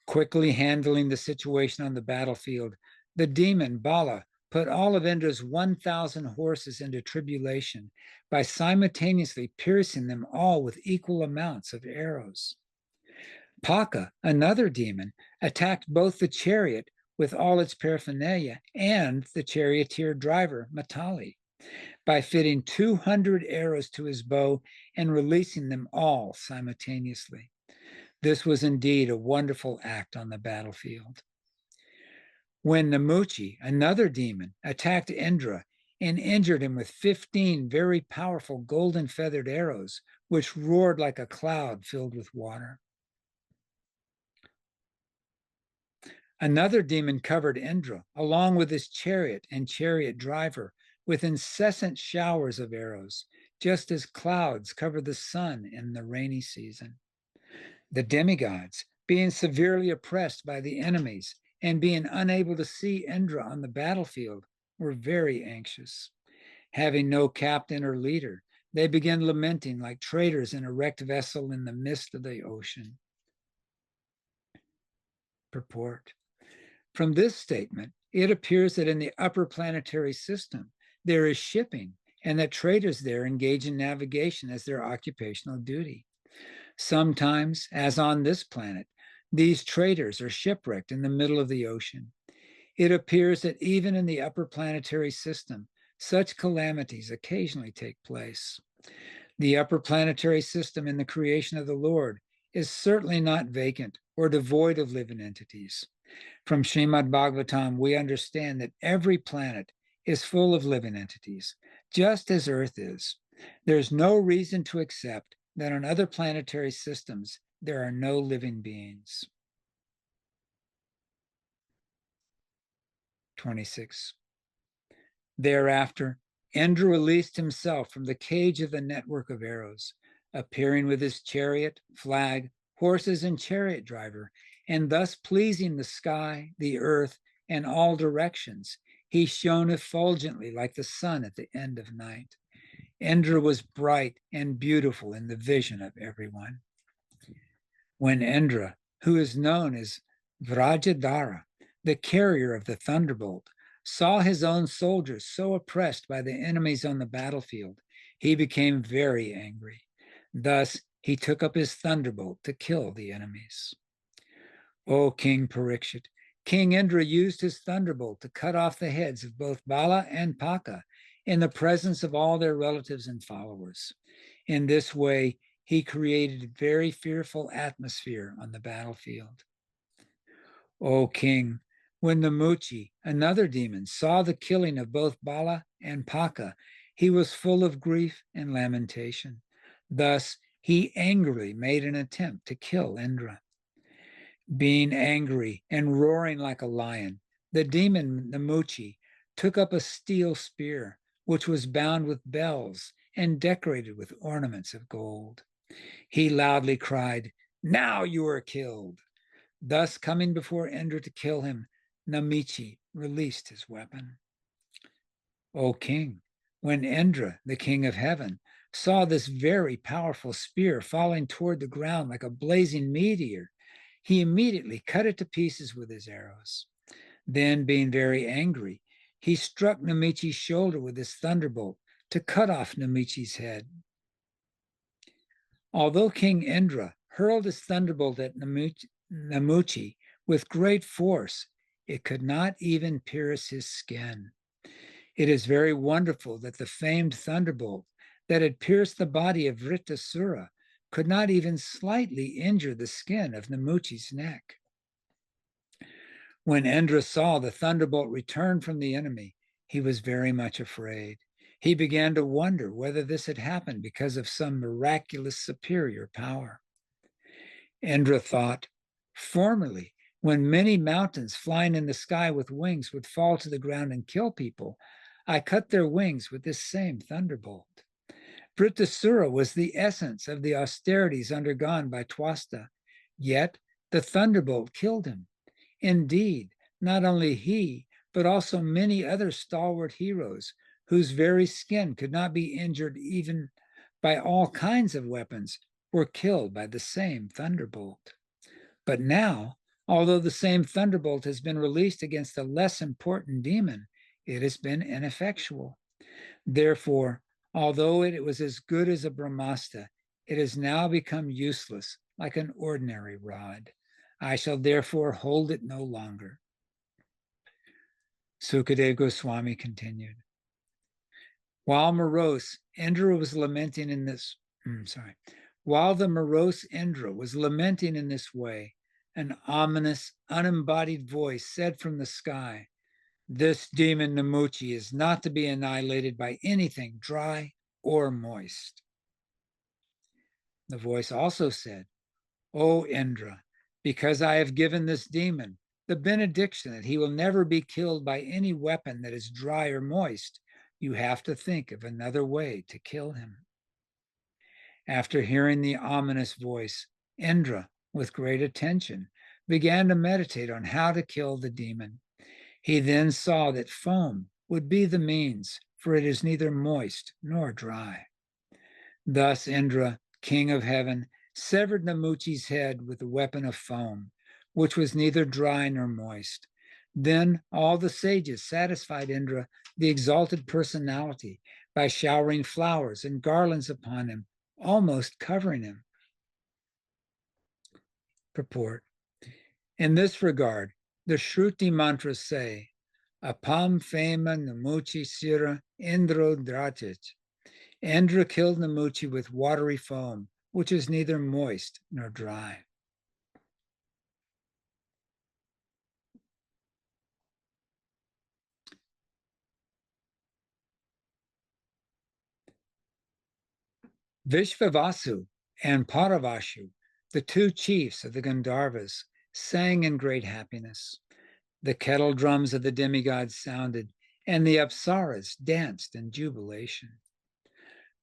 S2: Quickly handling the situation on the battlefield, the demon Bala put all of Indra's 1,000 horses into tribulation by simultaneously piercing them all with equal amounts of arrows. Paka, another demon, attacked both the chariot with all its paraphernalia and the charioteer driver, Matali, by fitting 200 arrows to his bow and releasing them all simultaneously. This was indeed a wonderful act on the battlefield. When Namuchi, another demon, attacked Indra and injured him with 15 very powerful golden feathered arrows, which roared like a cloud filled with water. Another demon covered Indra, along with his chariot and chariot driver, with incessant showers of arrows, just as clouds cover the sun in the rainy season. The demigods, being severely oppressed by the enemies and being unable to see Indra on the battlefield, were very anxious. Having no captain or leader, they began lamenting like traders in a wrecked vessel in the midst of the ocean. Purport. From this statement, it appears that in the upper planetary system, there is shipping and that traders there engage in navigation as their occupational duty. Sometimes, as on this planet, these traders are shipwrecked in the middle of the ocean. It appears that even in the upper planetary system, such calamities occasionally take place. The upper planetary system in the creation of the Lord is certainly not vacant or devoid of living entities. From Śrīmad Bhāgavatam, we understand that every planet is full of living entities, just as Earth is. There's no reason to accept that on other planetary systems there are no living beings. 26. Thereafter, Indra released himself from the cage of the network of arrows, appearing with his chariot, flag, horses, and chariot driver, and thus pleasing the sky, the earth, and all directions. He shone effulgently like the sun at the end of night. Indra was bright and beautiful in the vision of everyone. When Indra, who is known as Vrajadhara, the carrier of the thunderbolt, saw his own soldiers so oppressed by the enemies on the battlefield, he became very angry. Thus, he took up his thunderbolt to kill the enemies. O King Parikshit, King Indra used his thunderbolt to cut off the heads of both Bala and Paka in the presence of all their relatives and followers. In this way, he created a very fearful atmosphere on the battlefield. O King, when Namuchi, another demon, saw the killing of both Bala and Paka, he was full of grief and lamentation. Thus, he angrily made an attempt to kill Indra. Being angry and roaring like a lion, the demon Namuchi took up a steel spear, which was bound with bells and decorated with ornaments of gold. He loudly cried, "Now you are killed." Thus, coming before Indra to kill him, Namichi released his weapon. O king, when Indra, the king of heaven, saw this very powerful spear falling toward the ground like a blazing meteor, he immediately cut it to pieces with his arrows. Then, being very angry, he struck Namichi's shoulder with his thunderbolt to cut off Namichi's head. Although King Indra hurled his thunderbolt at Namichi with great force, it could not even pierce his skin. It is very wonderful that the famed thunderbolt that had pierced the body of Vritrasura could not even slightly injure the skin of Namichi's neck. When Indra saw the thunderbolt return from the enemy, he was very much afraid. He began to wonder whether this had happened because of some miraculous superior power. Indra thought, formerly, when many mountains flying in the sky with wings would fall to the ground and kill people, I cut their wings with this same thunderbolt. Vritrasura was the essence of the austerities undergone by Twasta, yet the thunderbolt killed him. Indeed, not only he, but also many other stalwart heroes whose very skin could not be injured even by all kinds of weapons were killed by the same thunderbolt. But now, although the same thunderbolt has been released against a less important demon, it has been ineffectual. Therefore, although it was as good as a Brahmastra, it has now become useless, like an ordinary rod. I shall therefore hold it no longer. Sukadeva Goswami continued. While morose, Indra was lamenting in this, While the morose Indra was lamenting in this way, an ominous, unembodied voice said from the sky, "This demon Namichi is not to be annihilated by anything dry or moist." The voice also said, "O Indra, because I have given this demon the benediction that he will never be killed by any weapon that is dry or moist, you have to think of another way to kill him." After hearing the ominous voice, Indra, with great attention, began to meditate on how to kill the demon. He then saw that foam would be the means, for it is neither moist nor dry. Thus Indra, king of heaven, severed Namichi's head with the weapon of foam, which was neither dry nor moist. Then all the sages satisfied Indra, the exalted personality, by showering flowers and garlands upon him, almost covering him. Purport. In this regard, the Shruti mantras say, "Apam fema Namichi sira Indro dratit." Indra killed Namichi with watery foam, which is neither moist nor dry. Vishvavasu and Paravashu, the two chiefs of the Gandharvas, sang in great happiness. The kettle drums of the demigods sounded, and the Apsaras danced in jubilation.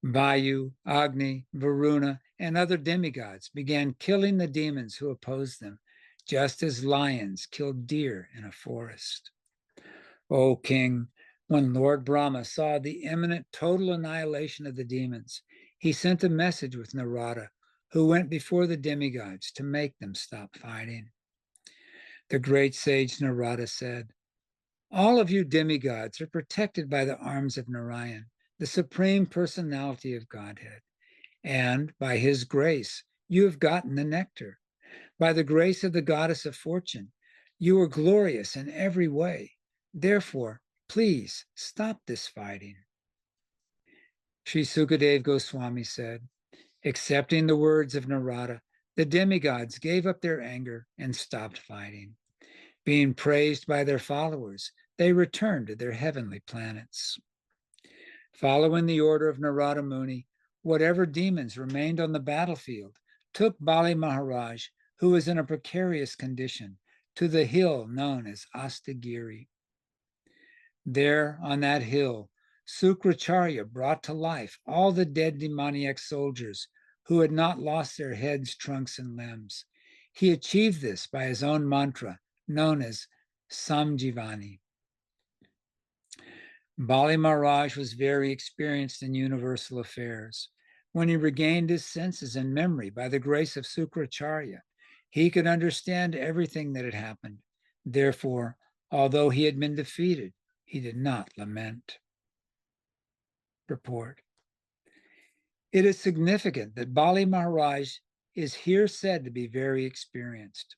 S2: Vayu, Agni, Varuna, and other demigods began killing the demons who opposed them, just as lions killed deer in a forest. O king, when Lord Brahma saw the imminent total annihilation of the demons, he sent a message with Narada, who went before the demigods to make them stop fighting. The great sage Narada said, "All of you demigods are protected by the arms of Narayan, the supreme personality of Godhead. And by his grace, you have gotten the nectar. By the grace of the goddess of fortune, you are glorious in every way. Therefore, please stop this fighting." Sri Sukadeva Goswami said, accepting the words of Narada, the demigods gave up their anger and stopped fighting. Being praised by their followers, they returned to their heavenly planets. Following the order of Narada Muni, whatever demons remained on the battlefield took Bali Maharaj, who was in a precarious condition, to the hill known as Astagiri. There, on that hill, Sukracharya brought to life all the dead demoniac soldiers who had not lost their heads, trunks, and limbs. He achieved this by his own mantra, known as Samjivani. Bali Maharaj was very experienced in universal affairs. When he regained his senses and memory by the grace of Sukracharya, he could understand everything that had happened. Therefore, although he had been defeated, he did not lament. Purport. It is significant that Bali Maharaj is here said to be very experienced.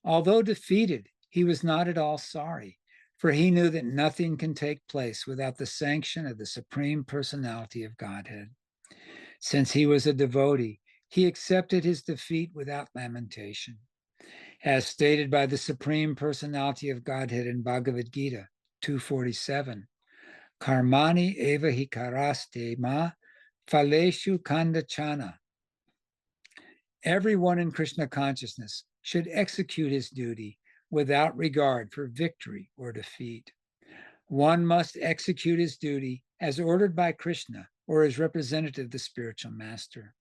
S2: Although defeated, he was not at all sorry, for he knew that nothing can take place without the sanction of the Supreme Personality of Godhead. Since he was a devotee, he accepted his defeat without lamentation. As stated by the Supreme Personality of Godhead in Bhagavad Gita 247, Karmani eva hi karaste ma phaleshu kandachana. Everyone in Krishna consciousness should execute his duty without regard for victory or defeat. One must execute his duty as ordered by Krishna or as representative of the spiritual master.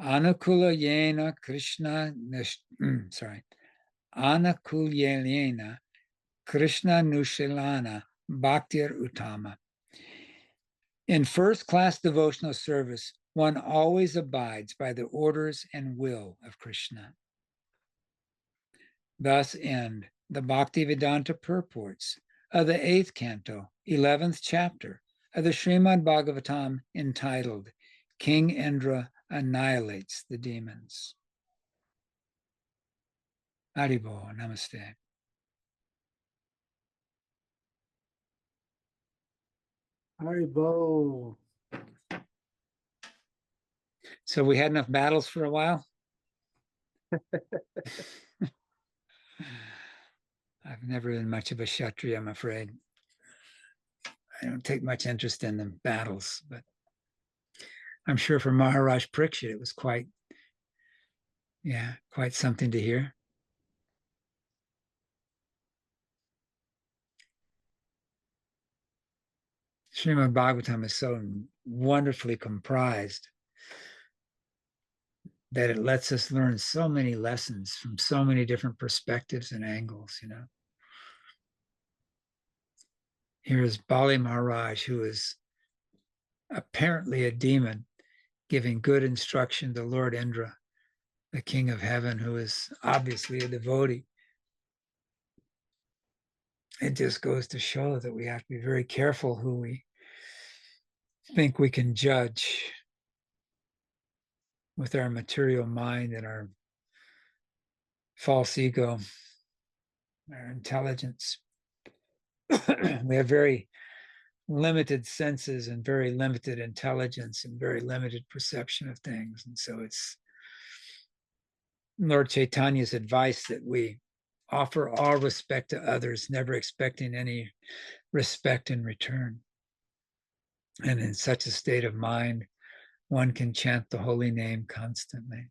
S2: Anukulayena Krishna, Anukulayena Krishna Nushalana Bhaktir Uttama. In first-class devotional service, one always abides by the orders and will of Krishna. Thus end the Bhaktivedanta purports of the 8th canto, 11th chapter of the Śrīmad Bhāgavatam entitled King Indra Annihilates the Demons. Haribo, namaste.
S3: Haribo.
S2: So we had enough battles for a while? I've never been much of a Kshatriya, I'm afraid. I don't take much interest in the battles, but I'm sure for Maharaj Parikshit, it was quite something to hear. Śrīmad Bhāgavatam is so wonderfully comprised that it lets us learn so many lessons from so many different perspectives and angles, you know. Here is Bali Maharaj, who is apparently a demon, giving good instruction to Lord Indra, the king of heaven, who is obviously a devotee. It just goes to show that we have to be very careful who we think we can judge with our material mind and our false ego, our intelligence. We have very limited senses and very limited intelligence and very limited perception of things. And so it's Lord Chaitanya's advice that we offer all respect to others, never expecting any respect in return. And in such a state of mind, one can chant the holy name constantly.